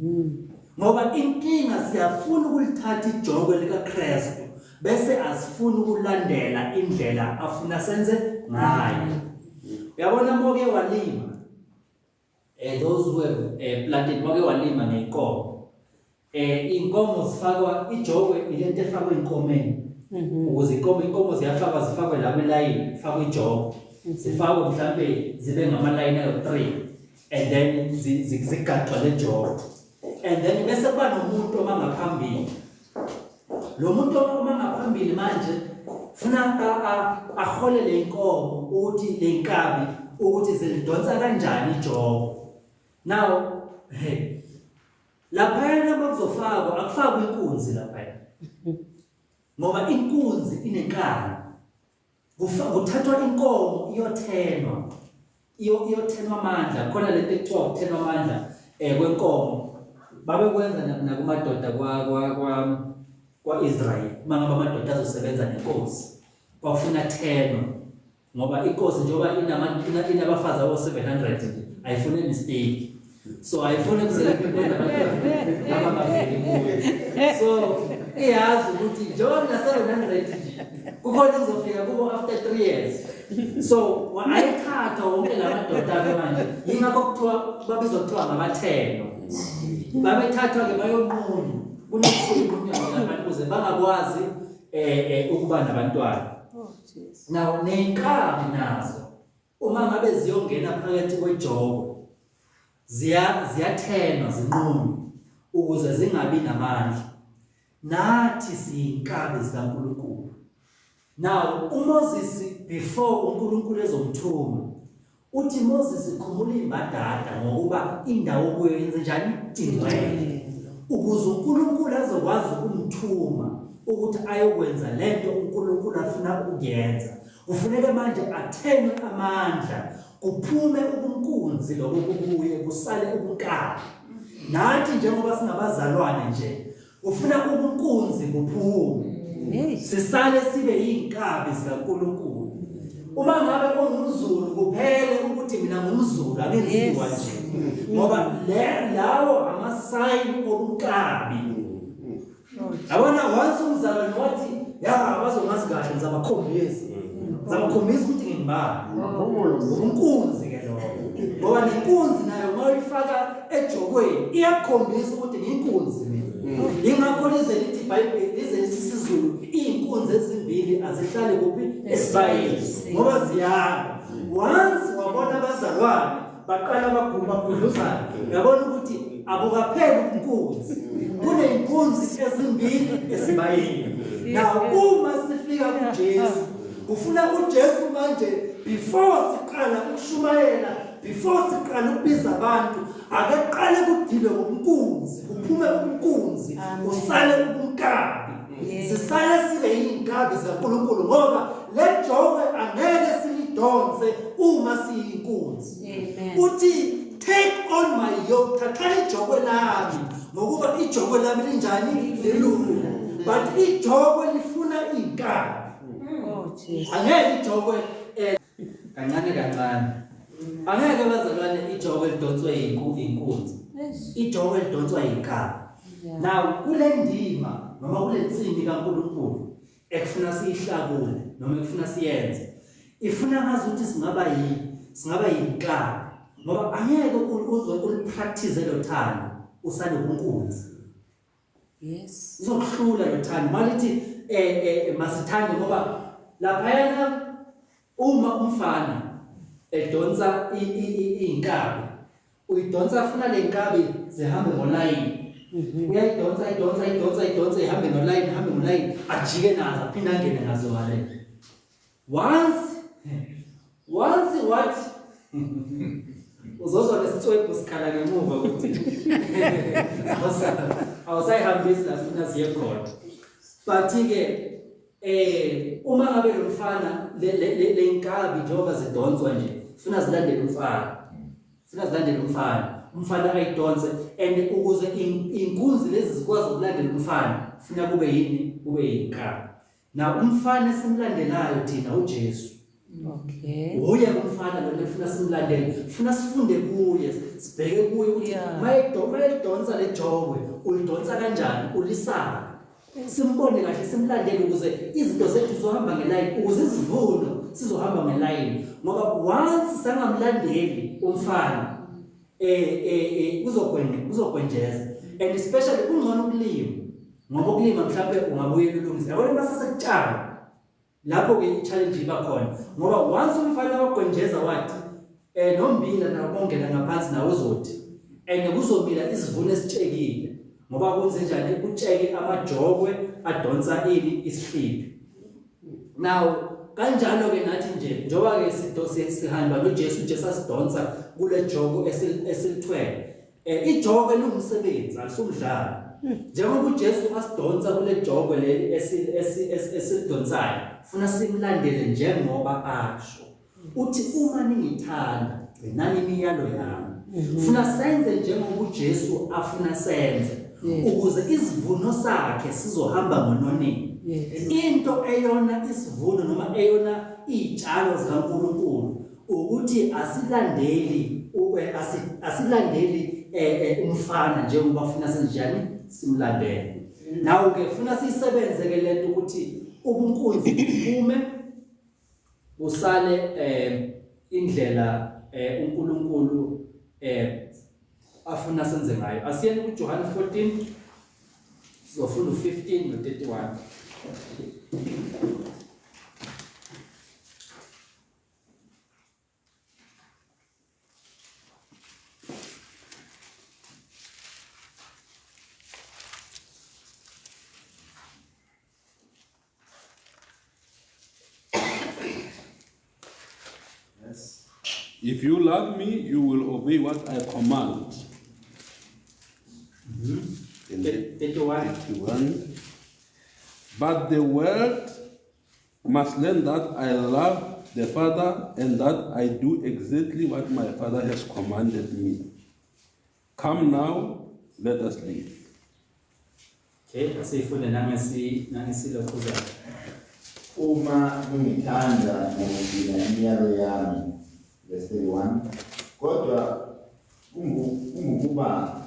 Ngoba inkinga siyafuna ukulithatha ijoko lika Kristu bese asifuna ukulandela indlela afuna senze ngayo. Uyabona moke walima. Those who have planted moke walima ngenkomo. Inkomo zifakwa ijoko ilento efakwa inkomeni. Ukuze inkomo zifakwe la line, ifakwe ijoko. Zifakwe mhlambe zibe ngama-line ayo-3 and then zigaxwa le joko. And then bese kuba nomuntu omangaphambili. Lo muntu omangaphambili manje funa ahole le inkomo ukuthi le nkabi ukuthi zilidonsa kanjani ijoko. Now lapha bakuzofakwa akufakwe inkunzi lapha. Ngoba inkunzi inenkani. Kuthathwa inkomo iyothenwa amandla. Khona lento ekuthiwa ukuthenwa amandla kwenkomo. Babekwenza nakumadoda kwa-Israyeli. Mangaba amadoda azosebenza nenkosi. Kwafuna thenwa. Ngoba inkosi njengoba inabafazi abo-700 ayifune mistake. So ayifune kuzelekela abamaveli kuyo. So iyazi ukuthi njengoba na-700 kukhona kuzofika kubo after 3 years. So ayithatha wonke la madoda abe manje yingakho kuthiwa babizwa kuthiwa ngamatheno. Babethathwa-ke bayomunyu kunokhulu abantu ukuze bangakwazi ukuba nabantwana. Now nenkabi nazo uma ngabe ziyongena phakathi kwejoko ziyathenwa zinqunywe ukuze zingabi namandla. Nathi siyinkabi zikaNkulunkulu. Now uMoses before uNkulunkulu ezomthuma uthi Moses khumula imbadada ngokuba indawo kuyo yenze njani? Ingcwele. Ukuze uNkulunkulu azokwazi ukumthuma ukuthi ayokwenza lento uNkulunkulu afuna ukuyenza. Kufuneka manje athenwe amandla, kuphume ubunkunzi lobo kubuye kusale ubunkabi. Nathi njengoba singabazalwane nje ufuna ubunkunzi buphume. Sisale sibe yinkabi zikaNkulunkulu. Uma ngabe ungumZulu kuphele ukuthi mina ngumZulu akenziwa nje. Ngoba lawo ama-sign obunkabi. Yabona once umzalwane wathi ya abazongazi kahle ngizabakhombisa. Ngizabakhombisa ukuthi ngingibani. Unkunzi ke lo. Ngoba nenkunzi nayo mawuyifaka ejokweni iyakhombisa ukuthi ngiyinkunzi mina. Ingakho lize lithi iBhayibheli lize lithi isiZulu inkunzi ezimbili azihlali kuphi esibayeni ngoba ziyaba. Once wabona abazalwane baqala bagudluzana uyabona ukuthi abukapheli ubunkunzi kuneyinkunzi ezimbili esibayeni. Now uma sifika kuJesu ufuna uJesu manje before siqala ukushumayela before siqala ukubiza abantu akeqale kudilwe ngobunkunzi kuphume ubunkunzi usale ubunkabi sisale sibe yinkabi zaNkulunkulu ngoba le jokwe angeke silidonse uma siyinkunzi. Uthi take on my yoke, thathani ijokwe lami ngokuba ijokwe lami linjani lilula but ijokwe lifuna inkabi. Angeke ijokwe kancane kancane angeke abazalwane ijokwe lidonswe inkunzi ijokwe lidonswa inkabi. Now kule ndima noma kule nsimbi kaNkulunkulu ekufuna siyihlakule noma ekufuna siyenze ifuna ngazi ukuthi singaba yinkabi ngoba angeke uzwe ulipractice lo thando usale ubunkunzi. Yes. Uzokuhlula lo thando malithi masithande ngoba laphayana uma umfana edonsa inkabi uyidonsa afuna le nkabi zihambe ngolayini. Uyayidonsa ihambe ngolayini ajike nazo aphinde angene nazo ngale. Once what uzozwa lesitswebhu sikhala ngemuva ukuthi awusayihambisi la sifuna siye khona. But-ke uma ngabe lo mfana le nkabi njengoba zidonswa nje funa zilandele umfana ayidonse and ukuze inkunzi lezi zikwazi ukulandela umfana funa kube yinkabi. Na umfana esimlandelayo thina uJesu. Okay. Uye umfana lo lefuna simlandele funa sifunde kuye sibheke kuye ukuthi mayidonsa le jokwe ulidonsa kanjani ulisaka simbone kahle simlandele ukuze izinto zethu zizohamba ngelayini ukuze izivuno sizohamba ngelayini ngoba once sangamlandeli umfana uzokwenjeza and especially kungcono ukulima ngoba ukulima mhlawumbe ungabuyela ulungisa yabona masasekutshala lapho ke i-challenge iba khona ngoba once umfana wakwenjeza wathi nombila nawo bongena ngaphansi nawo uzothi and kuzomila isivuno esitshekile ngoba kwenze njani utsheke amajokwe adonsa isihliphi. Now kanjalo ke nathi nje njoba ke sihamba noJesu asidonsa kule joko esilithwele ijoko lungumsebenzi alisumdlalo njengoba uJesu asidonsa kule joko leli esilidonsayo funa simlandele njengoba asho uthi uma ningithanda gcinani imiyalo yami funa senze njengoba uJesu afuna senze ukuze isivuno sakhe sizohamba ngononini. Into eyona isivuno noma eyona izitshalo zikaNkulunkulu ukuthi asilandeli umfana njengoba ufuna senjani simlandele. Nawo ke funa sisebenze ke lento ukuthi ubunkunzi buphume usale indlela uNkulunkulu afuna senze ngayo. Asiyeni kuJohane 14 sizofunda u15 no31. If you love me, you will obey what I command. In 31. But the world must learn that I love the Father and that I do exactly what my Father has commanded me. Come now, let us live. Okay, asifunde nangesilokhuza. uma ngithanda ngokugcina imiyalo yami, verse 31, kodwa kungukuba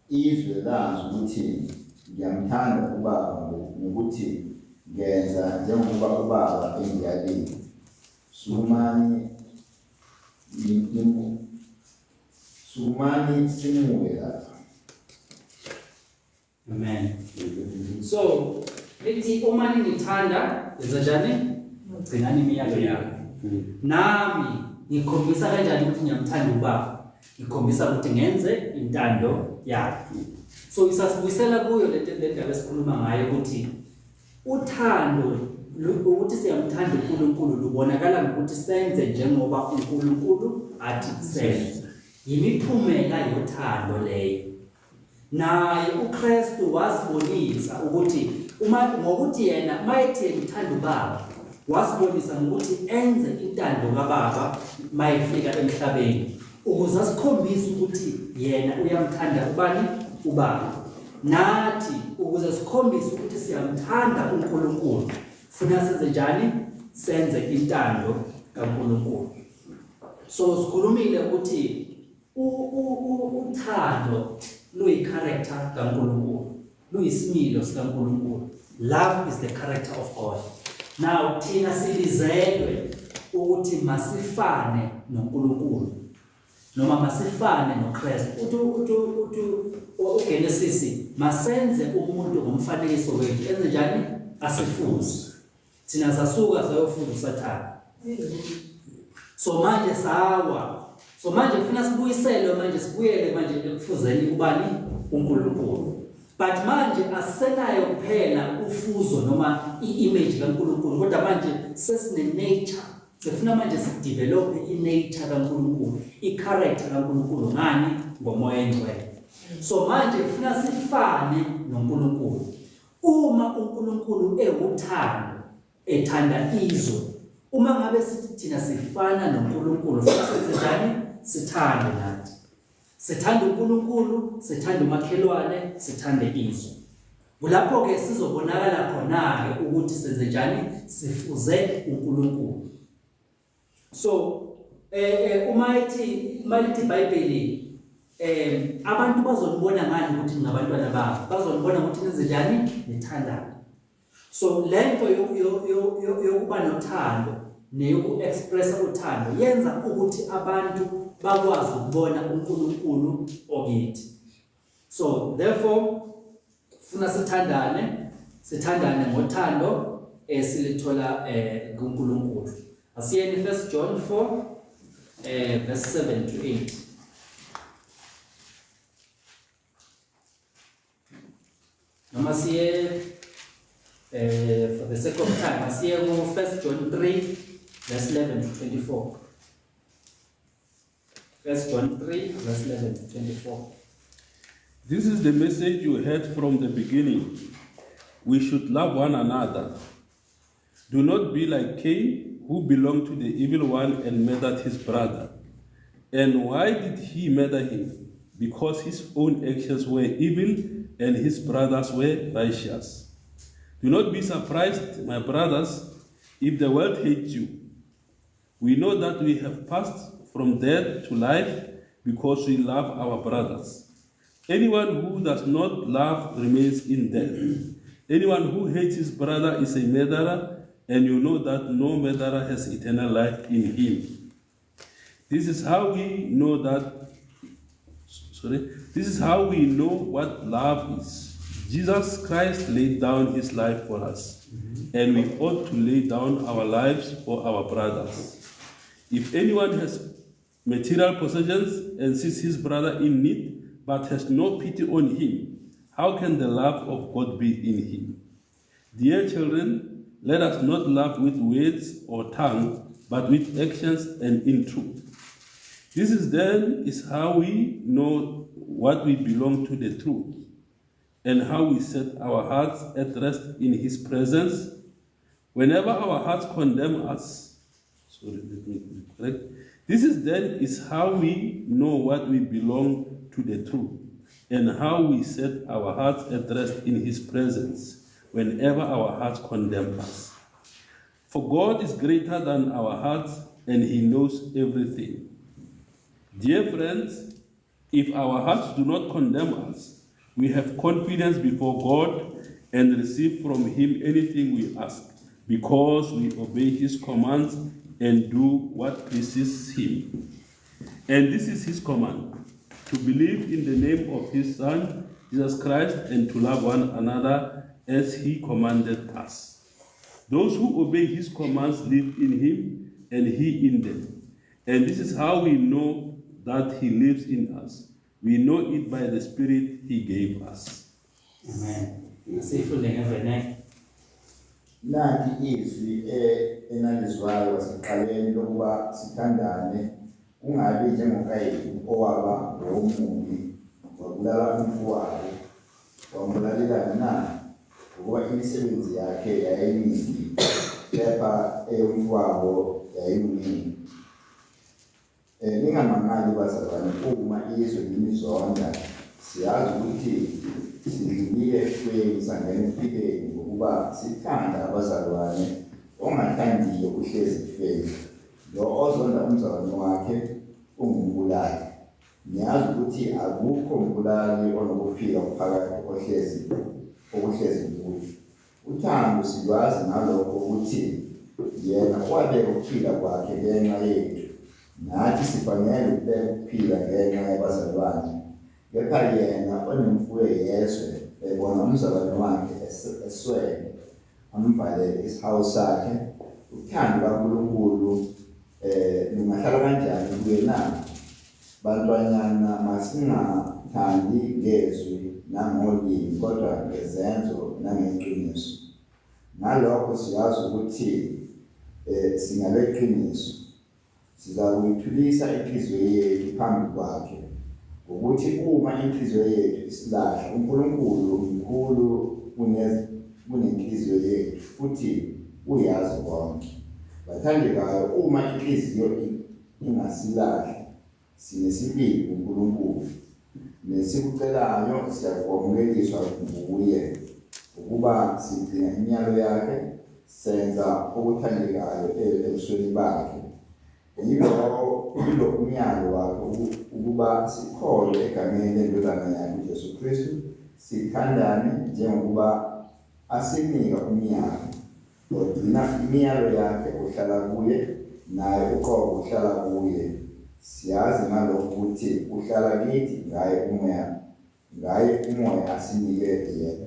izwe lazi ukuthi ngiyamthanda ubaba nokuthi ngenza njengoba ubaba engiyalile. Sukumani simuke lapha. Amen. So, lithi uma ningithanda yenzenjani? Gcinani imiyalo yami. Nami ngikhombisa kanjani ukuthi ngiyamthanda ubaba? Ngikhombisa ukuthi ngenze intando yakhe. So isasibuyisela kuyo le ndaba esikhuluma ngayo ukuthi uthando ukuthi siyamthanda uNkulunkulu lubonakala ngokuthi senze njengoba uNkulunkulu athi senze. Yimiphumela yothando leyo. Naye uKristu wasibonisa ukuthi ngokuthi yena mayethi ngithanda ubaba, wasibonisa ngokuthi enze intando kaBaba mayefika emhlabeni ukuze asikhombise ukuthi yena uyamthanda ubani? Ubaba. Nathi ukuze sikhombise ukuthi siyamthanda uNkulunkulu, funa senze njani? Senze intando kaNkulunkulu. So sikhulumile ukuthi uthando luyi-character kaNkulunkulu, luyisimilo sikaNkulunkulu. Love is the character of God. Now thina sibizelwe ukuthi masifane noNkulunkulu noma masifane noKristu. uGenesis masenze umuntu ngomfanekiso wethu, enze njani? Asifuze. Thina sasuka sayofuza uSathane. So manje sawa. So manje ufuna sibuyiselwe, manje sibuyele manje ekufuzeni ubani? uNkulunkulu. But manje asenayo kuphela ufuzo noma i-image kaNkulunkulu, kodwa manje sesine-nature. Sifuna manje sidevelop i-nature kaNkulunkulu, i-character kaNkulunkulu. Ngani? Ngomoya engcwele. So manje ufuna sifane noNkulunkulu. Uma uNkulunkulu ewuthando, ethanda izwe, uma ngabe sithi thina sifana noNkulunkulu, senze njani? Sithande nathi. Sithanda uNkulunkulu, sithanda umakhelwane, sithande izwe. Kulapho ke sizobonakala khona ke ukuthi senze njani? Sifuze uNkulunkulu. So uma lithi iBhayibheli abantu bazonibona ngani ukuthi ngabantwana babo, bazonibona ukuthi nenze njani? Nithandana. So lento yokuba nothando neyoku-expressa uthando yenza ukuthi abantu bakwazi ukubona uNkulunkulu okithi. So therefore funa sithandane ngothando esilithola kuNkulunkulu. Asiyeni 1 John 4 verse 7 to 8. Noma siye for the sake of time, asiye ku 1 John 3 verse 11 to 24. 1 John 3 verse 11 to 24. This is the message you heard from the beginning. We should love one another. Do not be like Cain, who belonged to the evil one and murdered his brother. And why did he murder him? Because his own actions were evil and his brothers were righteous. Do not be surprised, my brothers, if the world hates you. We know that we have passed from death to life because we love our brothers. Anyone who does not love remains in death. Anyone who hates his brother is a murderer, and you know that no murderer has eternal life in him. This is how we know what love is. Jesus Christ laid down his life for us, and we ought to lay down our lives for our brothers. If anyone has material possessions and sees his brother in need, but has no pity on him, how can the love of God be in him? Dear children, let us not love with words or tongue, but with actions and in truth. This is how we know what we belong to the truth, and how we set our hearts at rest in his presence. Whenever our hearts condemn us, this is how we know what we belong to the truth, and how we set our hearts at rest in his presence whenever our hearts condemn us. For God is greater than our hearts, and He knows everything. Dear friends, if our hearts do not condemn us, we have confidence before God and receive from Him anything we ask, because we obey His commands and do what pleases Him. And this is His command, to believe in the name of His Son, Jesus Christ, and to love one another as He commanded us. Those who obey His commands live in Him, and He in them. And this is how we know that He lives in us. We know it by the Spirit He gave us. Amen. Asifunde ngeveneke. Nanti izwi enalizwayo wasekuqaleni lokuba sithandane, kungabi njengoKayini owaba ngomubi wabulala umfowabo, wambulalela na ukuba imisebenzi yakhe yayimibi, kepha eyomfowabo yayiminingi. Ningamangali bazalwane, uma izwe limizonda, siyazi ukuthi sidlulile ekufeni sangena ekufikeni ngokuba sithanda abazalwane, ongathandiyo uhlezi ekufeni. Lo ozonda umzalwane wakhe ungumbulali. Niyazi ukuthi akukho umbulali onokuphila phakathi okuhlezi kuye. Uthando silwazi nalokho ukuthi yena wabeka ukuphila kwakhe ngenxa yethu. Nathi sifanele ukubeka ukuphila ngenxa yabazalwane. Kepha yena onemfuyo yeswe ebona umzalwane wakhe eswele, amvalele isihawu sakhe. Uthando kaNkulunkulu lungahlala kanjani kuye na? Bantwanyana, masingathandi ngezwi nangolimi, kodwa ngezenzo nangeqiniso. Ngalokho siyazi ukuthi singaleqiniso. Sizakuyithulisa inhliziyo yethu phambi kwakhe, ukuthi uma inhliziyo yethu isilahla, uNkulunkulu mkhulu kunenhliziyo yethu, futhi uyazi konke. Bathandekayo, uma inhliziyo ingasilahla, sinesibili kuNkulunkulu. Nesikucelayo siyakuwamukeliswa nguye, ukuba sigcina imiyalo yakhe, senza okuthandekayo ebusweni bakhe. Yilo umyalo wakhe ukuba sikholwe egameni lendodana yakhe uJesu Kristu, sithandane njengokuba asinika umyalo. Ogcina imiyalo yakhe uhlala kuye, naye uqobo uhlala kuye. Siyazi ngalokho ukuthi uhlala kithi ngaye umoya asinike yena.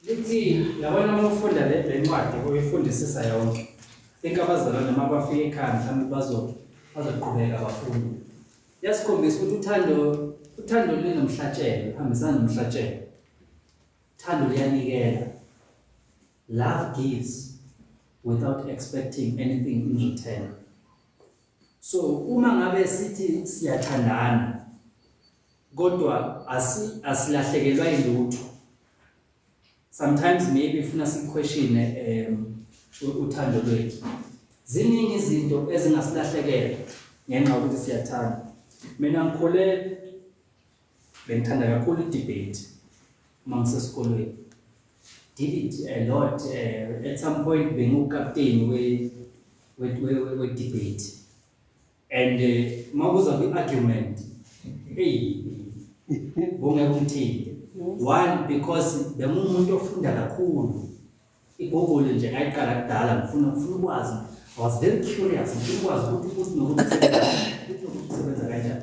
Lithi yabona uma ufunda le ncwadi uyifundisisa yonke. Abazalwane noma bafika ekhaya mhlawumbe bazoqhubeka bafunde. Yasikhombisa ukuthi uthando linomhlatshelo, uhambisana nomhlatshelo. Uthando liyanikela. Love gives without expecting anything in return. So uma ngabe sithi siyathandana kodwa asilahlekelwa yilutho. Sometimes maybe ufuna siquestion uthando lwethu. Ziningi izinto ezingasilahlekela ngenxa ukuthi siyathanda. Mina ngikhole bengithanda kakhulu i-debate uma ngisesikolweni. Did it a lot. At some point bengukapteni we-debate. And makuza kwi-argument, bongeke umthini. One, because bengumuntu ofunda kakhulu. IGoogle nje ngayiqala kudala ngifuna ukwazi. I was very curious ngifuna ukwazi ukuthi nokusebenza kanjani.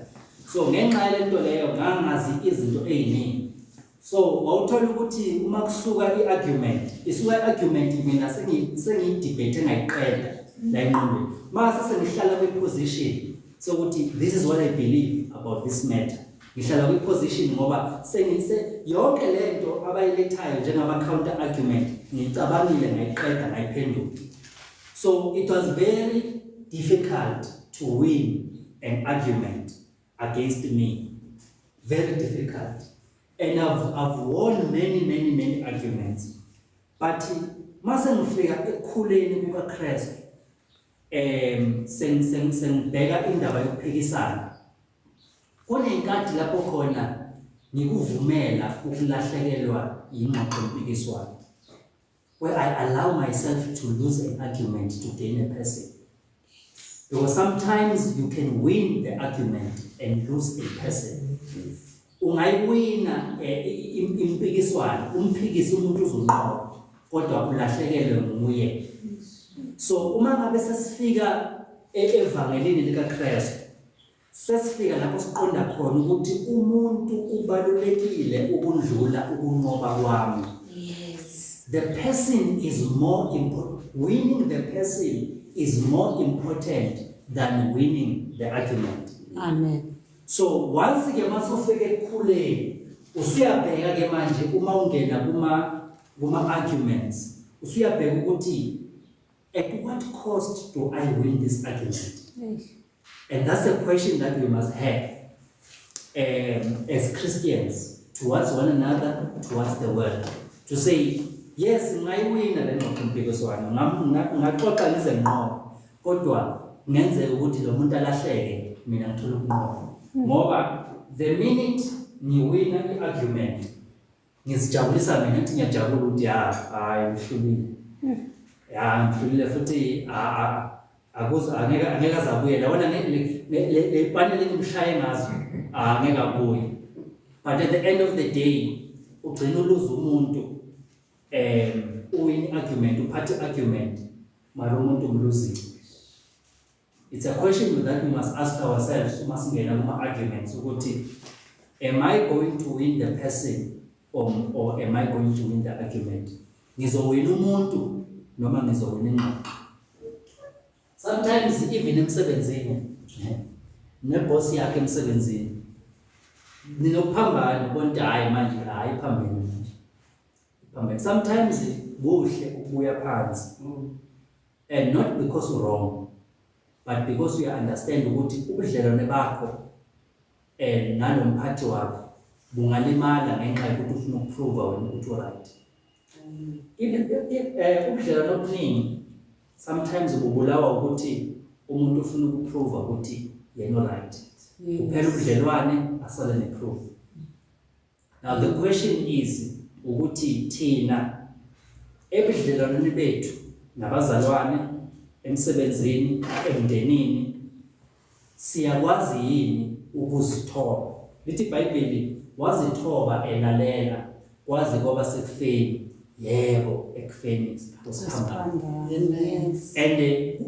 So ngenxa yalento leyo ngangazi izinto eziningi. So wawuthola ukuthi uma kusuka i-argument, isuka i-argument mina sengi-debate engayiqeda la engqondweni. Mase sengihlala kwi-position sokuthi this is what I believe about this matter. Ngihlala kwi-position ngoba yonke lento abayilethayo njengama-counter argument ngicabangile ngayiqeda ngayiphendula. So it was very difficult to win an argument against me. Very difficult. And I've won many arguments. But mase ngifika ekukhuleni kukaKristu sengibheka indaba yokuphikisana. Kunenkathi lapho khona ngikuvumela ukulahlekelwa ingxoxo mpikiswano. where I allow myself to lose an argument to gain a person. Because sometimes you can win the argument and lose a person. Ungayiwina impikiswano, umphikisi umuntu uzonqoba, kodwa ulahlekelwe nguye. So uma ngabe sesifika evangelini likaKristu, sesifika lapho siqonda khona ukuthi umuntu ubalulekile ukundlula ukunqoba kwami. Yes. The person is more important. Winning the person is more important than winning the argument. Amen. So once ke masofike ekukhuleni, usiyabheka ke manje uma ungena kuma arguments, usiyabheka ukuthi at what cost do I win this argument? Yes. And that's a question that we must have as Christians towards one another, towards the world. To say, yes, ngayiwina le mpikiswano, ngaxoxa ngize nqoba, kodwa ngenzeka ukuthi lo muntu alahleke mina ngithola ukunqoba. Ngoba the minute ngiwina i-argument, ngizijabulisa mina ukuthi ngiyajabula ukuthi hayi ngihlulile. Ngihlulile futhi angeke azabuyela. Wona le panel engimshaye ngazo angeke abuye. But at the end of the day, ugcina uluza umuntu uwin argument, uphathe argument, mara umuntu umluzile. It's a question that we must ask ourselves, we must get arguments. Am I going to win the person or am I going to win the argument? Ngizowina umuntu noma ngizowina ingqondo. Sometimes even emsebenzini, neboss yakhe emsebenzini, ninokuphambana ubona ukuthi hayi manje hayi phambili manje. Sometimes kuhle ukubuya phansi. And not because we're wrong, but because we understand ukuthi ubudlelwane bakho nalomphathi wakho bungalimala ngenxa yokuthi ufuna ukuprova wena ukuthi right. Ubudlelwane obuningi sometimes bubulawa ukuthi umuntu ufuna ukuprova ukuthi yena right. Kuphela ubudlelwane asale neproof. Now the question is ukuthi thina ebudlelwaneni bethu nabazalwane, emsebenzini, emndenini, siyakwazi yini ukuzithoba? Lithi iBhayibheli wazithoba elalela, kwazi ngoba sekufeni. Yebo, ekufeni usiphambana. Yes. And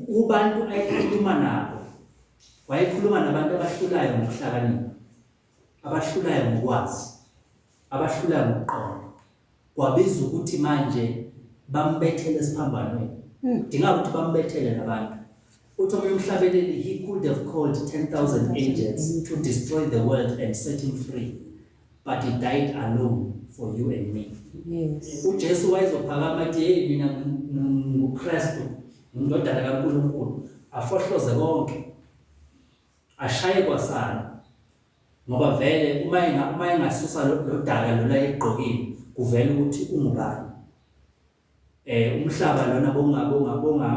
ubantu ayikhuluma nabo, wayekhuluma nabantu abahlulayo ngokuhlakanipha, abahlulayo ngokwazi, abahlulayo ngokuqonda. Kwabiza ukuthi manje bambethele esiphambanweni. Dinga ukuthi bambethele nabantu. Uthome umhlabeleli, he could have called 10,000 angels to destroy the world and set him free, but he died alone for you and me. Yes. uJesu wayezophakama athi hey mina nguKristu, indodana kaNkulunkulu, afohloze konke, ashaye kwasana. Ngoba vele uma engasusa lo daka lo la egqokile, kuvela ukuthi ungubani. Umhlaba lona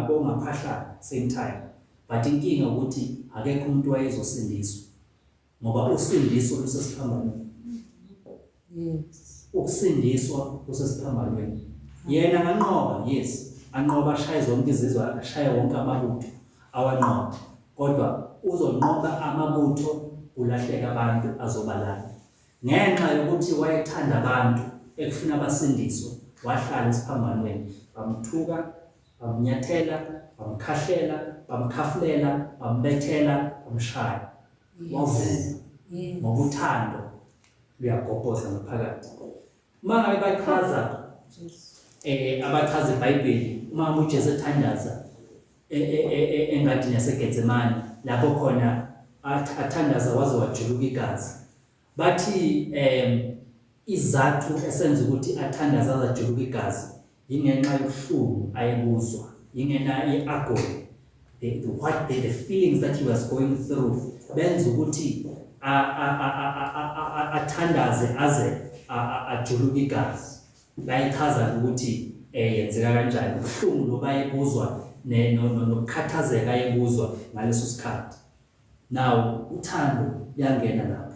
bongaphahla same time. But inkinga ukuthi akekho umuntu wayezosindiswa. Ngoba usindiso lusesiphambanweni. Yes. Ukusindiswa kusesiphambanweni. Yena anqoba, yes, anqoba ashaye zonke izizwe, ashaye wonke amabutho awanqoba. Kodwa uzonqoba amabutho, ulahleka abantu azobalala. Ngenxa yokuthi wayethanda abantu ekufuna abasindiswe, wahlala esiphambanweni. Bamthuka, bamnyathela, bamkhahlela, bamkhafulela, bambethela, bamshaya. Wavuma. Ngokuthando luyagobhoza ngaphakathi. Uma ngabe bachaza abachaza iBhayibheli, uma uJesu ethandaza engadini yaseGetsemane, lapho khona athandaza waze wajuluka igazi. Bathi izathu esenza ukuthi athandaza wajuluka igazi ingenxa yobuhlungu ayebuzwa, ingena iagony, the feelings that he was going through, benza ukuthi athandaze aze ajuluka igazi. Bayichaza ukuthi yenzeka kanjani, ubuhlungu lobayebuzwa nokukhathazeka ayebuzwa ngaleso sikhathi. Now uthando liyangena lapho.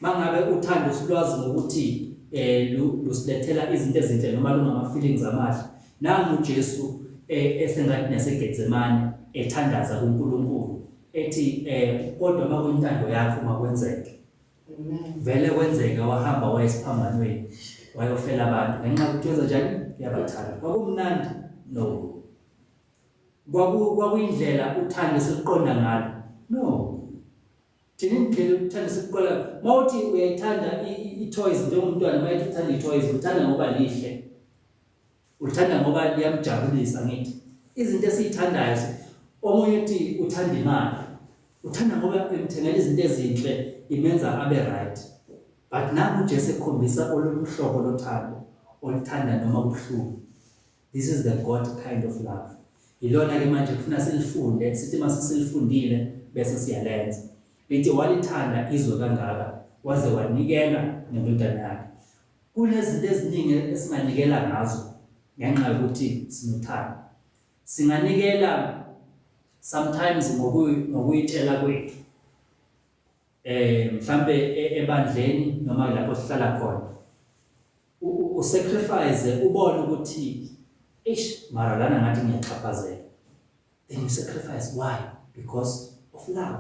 Mangabe uthando silwazi ngokuthi lusilethela izinto ezinhle noma lungama feelings amahle, nangu uJesu esengathi naseGetsemane ethandaza kuNkulunkulu ethi kodwa makwintando yakho makwenzeke. Vele kwenzeka wahamba wayesiphambanweni wayofela abantu ngenxa yokuthi wenza njani yabathanda. Kwakumnandi no. Kwakuyindlela uthando seliqonda ngalo no. Thina indlela uthando seliqonda mawuthi uyayithanda i-toys njengomntwana mayithi uthanda i-toys uthanda ngoba lihle. Uthanda ngoba liyamjabulisa ngithi. Izinto esizithandayo omunye uthi uthanda imali. Uthanda ngoba emthengela izinto ezinhle imenza abe right. But nangu uJesu ekhombisa olumhlobo lothando oluthanda noma kubuhlungu. This is the God kind of love. Ilona ke manje kufuna silifunde sithi mase silifundile bese siyalenza. Lithi walithanda izwe kangaka waze wanikela nendodana yakhe. Kunezinto eziningi esinganikela ngazo ngenxa yokuthi sinothando. Singanikela sometimes ngokuyitshela kwethu. Mhlambe ebandleni noma lapho sihlala khona. Usacrifice ubone ukuthi mara lana ngathi ngiyaxhaphazela. Then you sacrifice. Why? Because of love.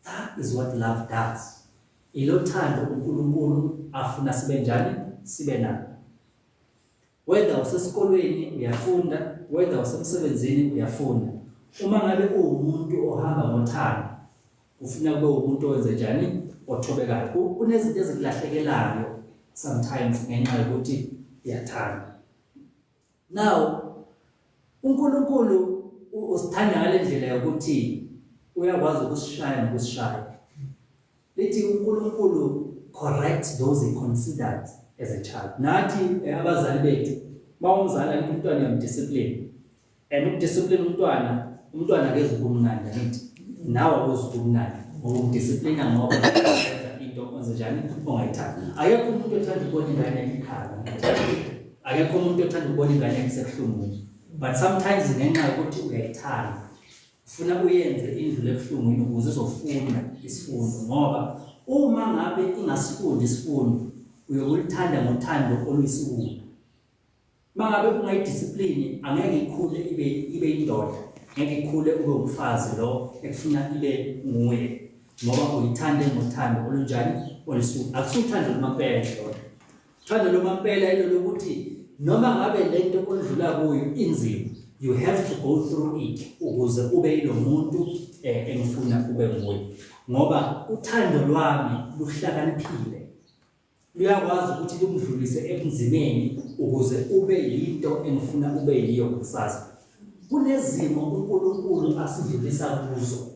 That is what love does. Ilothando uNkulunkulu afuna sibe njani sibe nalo. Whether usesikolweni uyafunda, whether usemsebenzini uyafunda. Uma ngabe uwumuntu ohamba ngothando, ufuna kube umuntu owenze njani othobekayo. Kunezinto ezikulahlekelayo sometimes ngenxa yokuthi uyathanda. Now uNkulunkulu usithanda ngale ndlela yokuthi uyakwazi ukusishaya nokusishaya. Lithi uNkulunkulu corrects those he considered as a child. Nathi abazali bethu mawumzala umntwana uyamdiscipline. Ukudiscipline umntwana akeze ukumnandi ngithi nawe awuzukumnandi ukudiscipline ngoba wenza into onze njani ongayithandi. Akekho umuntu othanda ukubona ingane yakhe ikhala. Akekho umuntu othanda ukubona ingane yakhe isebuhlungwini. But sometimes ngenxa yokuthi uyayithanda ufuna uyenze indlu ebuhlungwini ukuze uzofunda isifundo ngoba uma ngabe ingasifundi isifundo uyokulithanda ngothando oluyisibulo. Mangabe ungayidiscipline angeke ikhule ibe indoda, ngeke ikhule ube umfazi lo ekufuna ibe nguye ngoba uyithande ngothando olunjani olisuku. Akusuthando lomampela lo. Uthando lomampela ilo lokuthi noma ngabe lento odlula kuyo inzima, you have to go through it ukuze ube ilo muntu engifuna ube nguye. Ngoba uthando lwami luhlakaniphile. Luyakwazi ukuthi lumdlulise ebunzimeni ukuze ube yinto engifuna ube yiyo kusasa. Kunezimo uNkulunkulu asidlulisa kuzo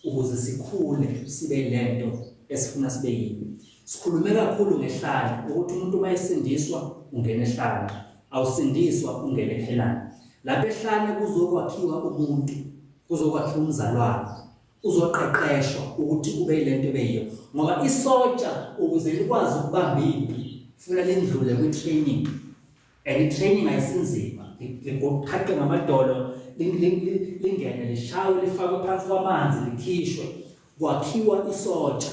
ukuze sikhule sibe lento esifuna sibe yiyo. Sikhulume kakhulu ngehlala ukuthi umuntu mayesindiswa ungena ehlala, awusindiswa ungena ehelani. Lapha ehlane kuzokwakhiwa umuntu, kuzokwakhiwa umzalwane, uzoqeqeshwa ukuthi ube lento beyiyo. Ngoba isotsha ukuze likwazi ukubamba impi funa lendlule kwi-training. And i-training ayisinzima. Liqhaqhe ngamadolo, lingene lishawe lifakwe phansi kwamanzi likhishwe. Kwakhiwa isotsha.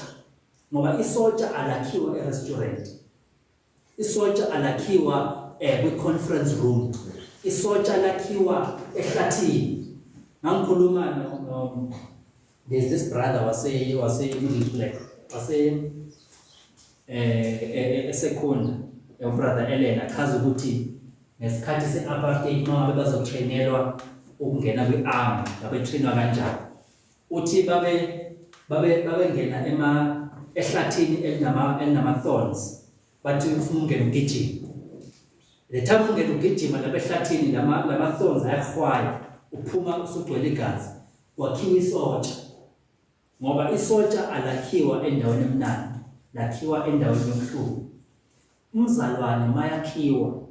Ngoba isotsha alakhiwa e-restaurant. Isotsha alakhiwa kwi-conference room. Isotsha lakhiwa ehlathini. Ngangikhuluma there's this brother wase Middle Black. Wase esekunda brother Elena chaza ukuthi ngesikhathi se-apartheid mangabe bazotrainelwa ukungena kwi-army babetrainwa kanjani. Uthi babengena ehlathini elinama-thorns bathi ufuna ungena ugijima. Le time ungena ugijima lapha ehlathini lama-thorns ayahwaya uphuma usugcwele igazi. Kwakhiwa isotsha ngoba isotsha alakhiwa endaweni emnandi, lakhiwa endaweni yobuhlungu. Umzalwane mayakhiwa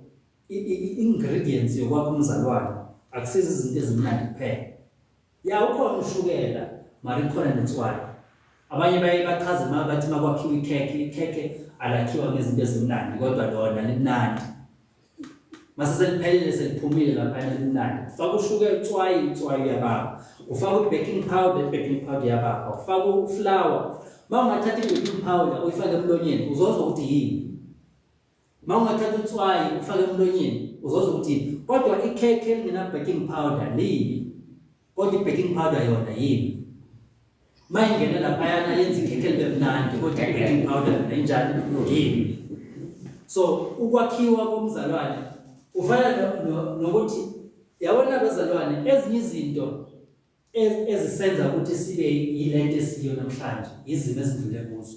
i-ingredients yokwakha umzalwane akusizi izinto ezimnandi kuphela. Ya ukhona ushukela mara ikhona netswayi. Abanye bachaza bathi makwakhiwa ikhekhe alakhiwa ngezinto ezimnandi kodwa lona limnandi. Mase seliphelile seliphumile lapha limnandi. Ufaka ushukela itswayi yababa. Ufaka baking powder yababa. Ufaka flour. Uma ungathatha i-baking powder uyifake emlonyeni uzozwa ukuthi yini. Mawungathatha utswayi ufake emlonyeni uzozwa ukuthi kodwa ikhekhe elingena baking powder libi. Kodwa i-baking powder yona yini? Mayingena laphayana yenza ikhekhe libe mnandi kodwa i-baking powder enjani yini? So ukwakhiwa komzalwane ufana nokuthi yabona abazalwane ezinye izinto ezisenza ukuthi sibe yilento esiyo namhlanje izimo ezidlule kuzo.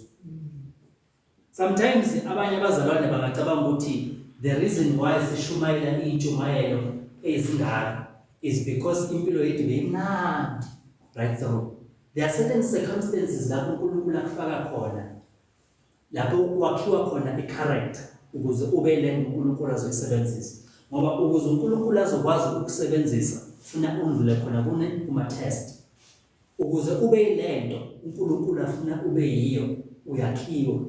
Sometimes abanye abazalwane bangacabanga ukuthi the reason why sishumayela intshumayelo ezingaka is because impilo yethu beyimnandi right through. There are certain circumstances lapho uNkulunkulu akufaka khona lapho kwakhiwa khona i-character ukuze ube le uNkulunkulu azoyisebenzisa. Ngoba ukuze uNkulunkulu azokwazi ukusebenzisa ufuna undlule khona kuma-test. Ukuze ube yilento uNkulunkulu afuna ube yiyo uyakhiwa.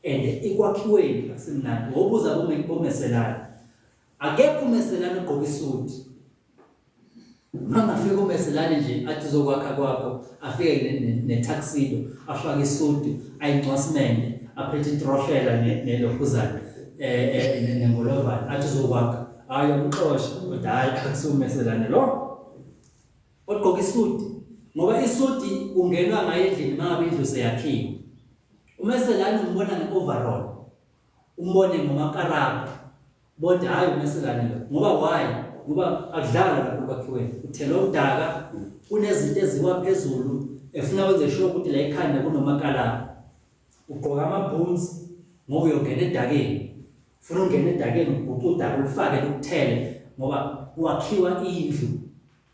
And ikwakhiweni akusemnandi wobuza bomeselana. Akekho umeselana ogqoka isuti. Mangafika umeselane nje athi uzokwakha kwakho afike ne-tuxedo afake isuti ayincwasimende aphethe itrofela nelokhuzana nengolovana athi uzokwakha hayi umxosha kodwa hayi akusumeselane lo ogqoka isuti ngoba isuti ungenwa ngayo endlini mangabe indlu seyakhiwe. Umeselane umbona nge-overall umbone ngomakarabha bodwa hayi umeselane lo ngoba why? Ngoba akudlala lapho kwakhiweni uthela ukudaka kunezinto eziwa phezulu efuna wenze sure ukuthi la ekhanda kunomakala ugqoka ama-boots ngoba uyongena edakeni ufuna ungena edakeni uguqa udaka ulufake lukuthele ngoba kwakhiwa indlu.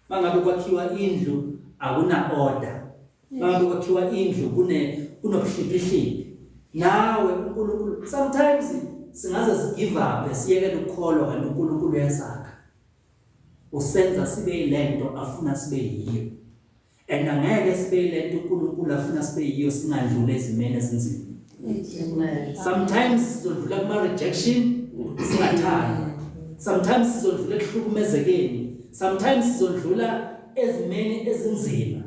Mangabe kwakhiwa indlu akuna order. Mangabe kwakhiwa indlu kunobuhliphihliphi. Nawe uNkulunkulu sometimes singaze sigive up siyekele ukukholwa kanti uNkulunkulu uyasakha. Usenza sibe yilento afuna sibe yiyo. And angeke sibe yilento uNkulunkulu afuna sibe yiyo singandlule ezimeni ezinzima. Sometimes sizodlula kuma-rejection singathandi. Sometimes sizodlula ekuhlukumezekeni. Sometimes sizodlula ezimeni ezinzima.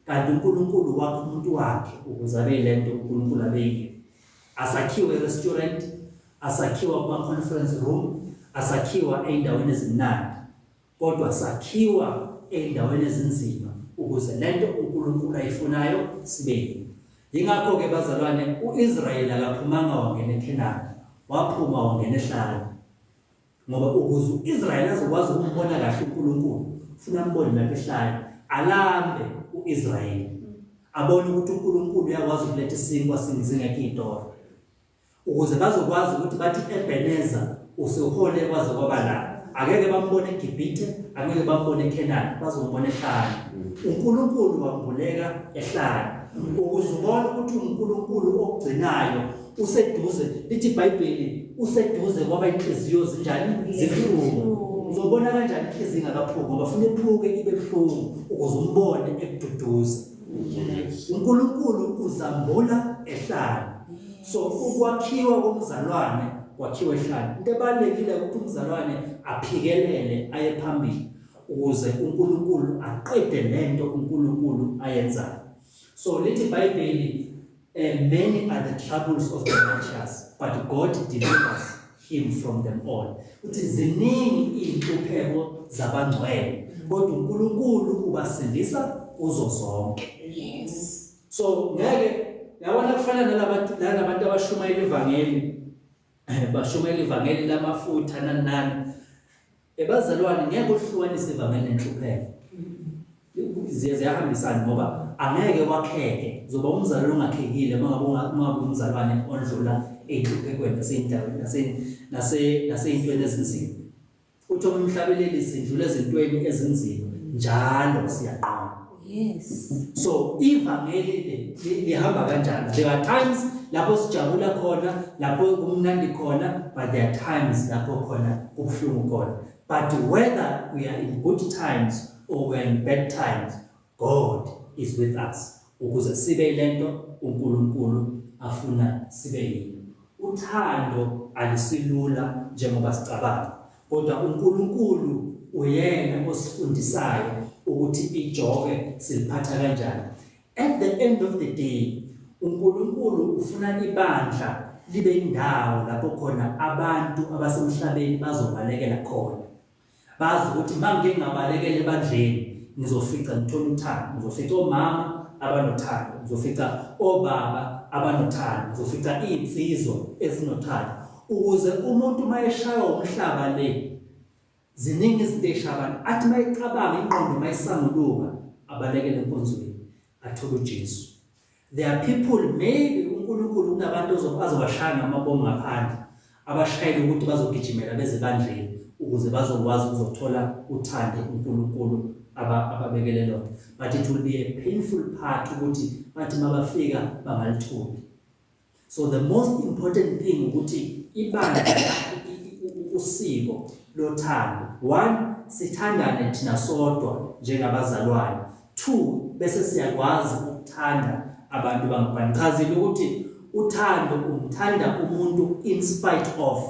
Kanti uNkulunkulu wakhe umuntu wakhe ukuze abe yilento uNkulunkulu abe yiyo. Asakhiwe e-restaurant, asakhiwa kuma-conference room, asakhiwa ey'ndaweni ezimnandi. Kodwa sakhiwa ey'ndaweni ezinzima ukuze lento uNkulunkulu ayifunayo sibe yiyo. Yingakho-ke bazalwane u-Israyeli akaphumanga wangena eKhenani, waphuma wangena ehlane. Ngoba ukuze u-Israyeli azokwazi ukumbona kahle uNkulunkulu ufuna ambone lapha ehlane alambe u-Israyeli abone ukuthi uNkulunkulu uyakwazi ukuletha isinkwa singizingekho iy'toro ukuze bazokwazi ukuthi bathi Ebeneza usuhole kwaze kwaba la. Angeke bambone eGibhithe, angeke bambone eKhenani, bazombona ehlane. uNkulunkulu wambuleka ehlane ukuze ubone ukuthi uNkulunkulu ogcinayo useduze. Lithi iBhayibheli useduze kwaba inhliziyo zinjani zibuhlungu. Uzobona kanjani inhliziyo ingakaphungu ngoba ufuna iphuke ibe buhlungu ukuze umbone ekududuza. uNkulunkulu uzambula ehlane. So ukwakhiwa komzalwane kwakhiwa ehlane. Into ebalulekile ukuthi umzalwane aphikelele aye phambili ukuze uNkulunkulu aqede lento uNkulunkulu ayenzayo. So lithi iBhayibheli many are the troubles of the righteous but God delivers him from them all. Uthi ziningi inhlupheko zabangcwele kodwa uNkulunkulu ubasindisa kuzo zonke. Yes. So ngeke yabona kufana nalabantu abashumayela ivangeli bashumayela ivangeli lamafutha nani. Bazalwane ngeke uhlukanise ivangeli nenhlupheko. Ziyahambisana ngoba angeke wakheke zoba umzalwane ongakhekile mangabe umzalwane ondlula ey'nhluphekweni nasey'ntweni ezinzima. Uthi umhlabeleli sindlula ezintweni ezinzima njalo siyaqala. Yes. So ivangeli lihamba kanjani. There are times lapho sijabula khona, lapho kumnandi khona, but there are times lapho khona kubuhlungu khona. But whether we are in good times or we are in bad times, God is with us. Ukuze sibe lento uNkulunkulu afuna sibe yiyo. Uthando alisilula njengoba sicabanga. Kodwa uNkulunkulu uyena osifundisayo ukuthi ijoke siliphatha kanjani. At the end of the day, uNkulunkulu ufuna ibandla libe indawo lapho khona abantu abasemhlabeni bazobalekela khona. Bazi ukuthi manje ngingabalekela ebandleni ngizofica ngithola uthando, ngizofica omama abanothando, ngizofica obaba abanothando, ngizofica insizwa ezinothando, ukuze umuntu mayeshaya umhlaba le ziningi izinto eshabantu athi mayicabanga ingqondo mayisanguluka abalekele enkonzweni athola uJesu. There are people, maybe uNkulunkulu kunabantu azobashaya ngamabomu ngaphandle abashayela ukuthi bazogijimela beze ebandleni ukuze bazokwazi ukuzothola uthando uNkulunkulu ababekele lona. But it will be a painful part ukuthi bathi mabafika bangalitholi. So the most important thing ukuthi ibandla usiko lothando, 1, sithandane thina sodwa njengabazalwane. 2, bese siyakwazi ukuthanda abantu bangaphandle. Chazile ukuthi uthando umthanda umuntu in spite of,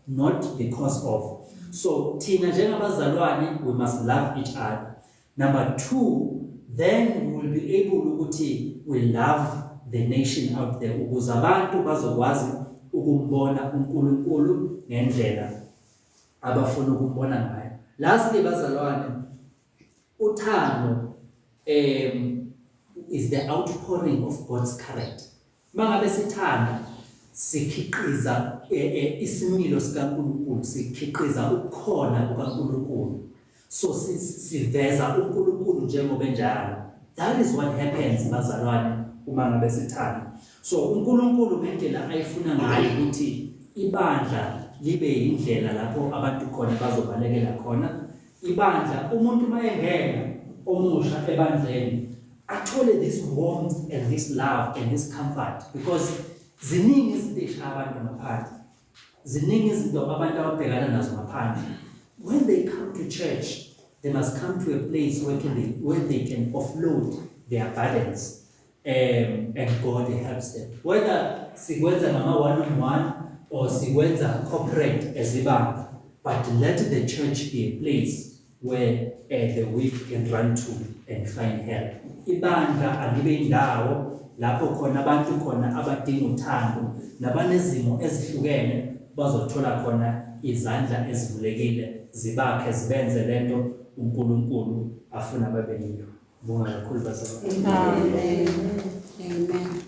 not because of. So thina njengabazalwane we must love each other. Number 2, then we will be able ukuthi we love the nation out there ukuze abantu bazokwazi ukumbona uNkulunkulu ngendlela abafuna ukumbona ngayo. Lastly bazalwane, uthando is the outpouring of God's character. Mangabe sithanda sikhiqiza isimilo sikaNkulunkulu, sikhiqiza ukukhona kukaNkulunkulu. So siveza uNkulunkulu njengoba enjalo. That is what happens bazalwane uma ngabe sithanda. So uNkulunkulu ngendlela ayifuna ngayo ukuthi ibandla libe indlela lapho abantu khona bazobalekela khona. Ibandla umuntu mayengena omusha ebandleni athole this warmth and this love and this comfort, because ziningi izinto esha abantu ngaphandle, ziningi izinto abantu ababhekana nazo ngaphandle. When they come to church, they must come to a place where they can offload their burdens, and God helps them. Whether sikwenza ngama one-on-one or sikwenza corporate as ibandla, but let the church be a place where the weak can run to and find help. Ibandla alibe indawo lapho khona abantu khona abadinga uthando nabanezimo ezihlukene bazothola khona izandla ezivulekile zibakhe zibenze lento uNkulunkulu afuna babe yiyo. Ngibonga kakhulu bazalwane. Amen. Amen.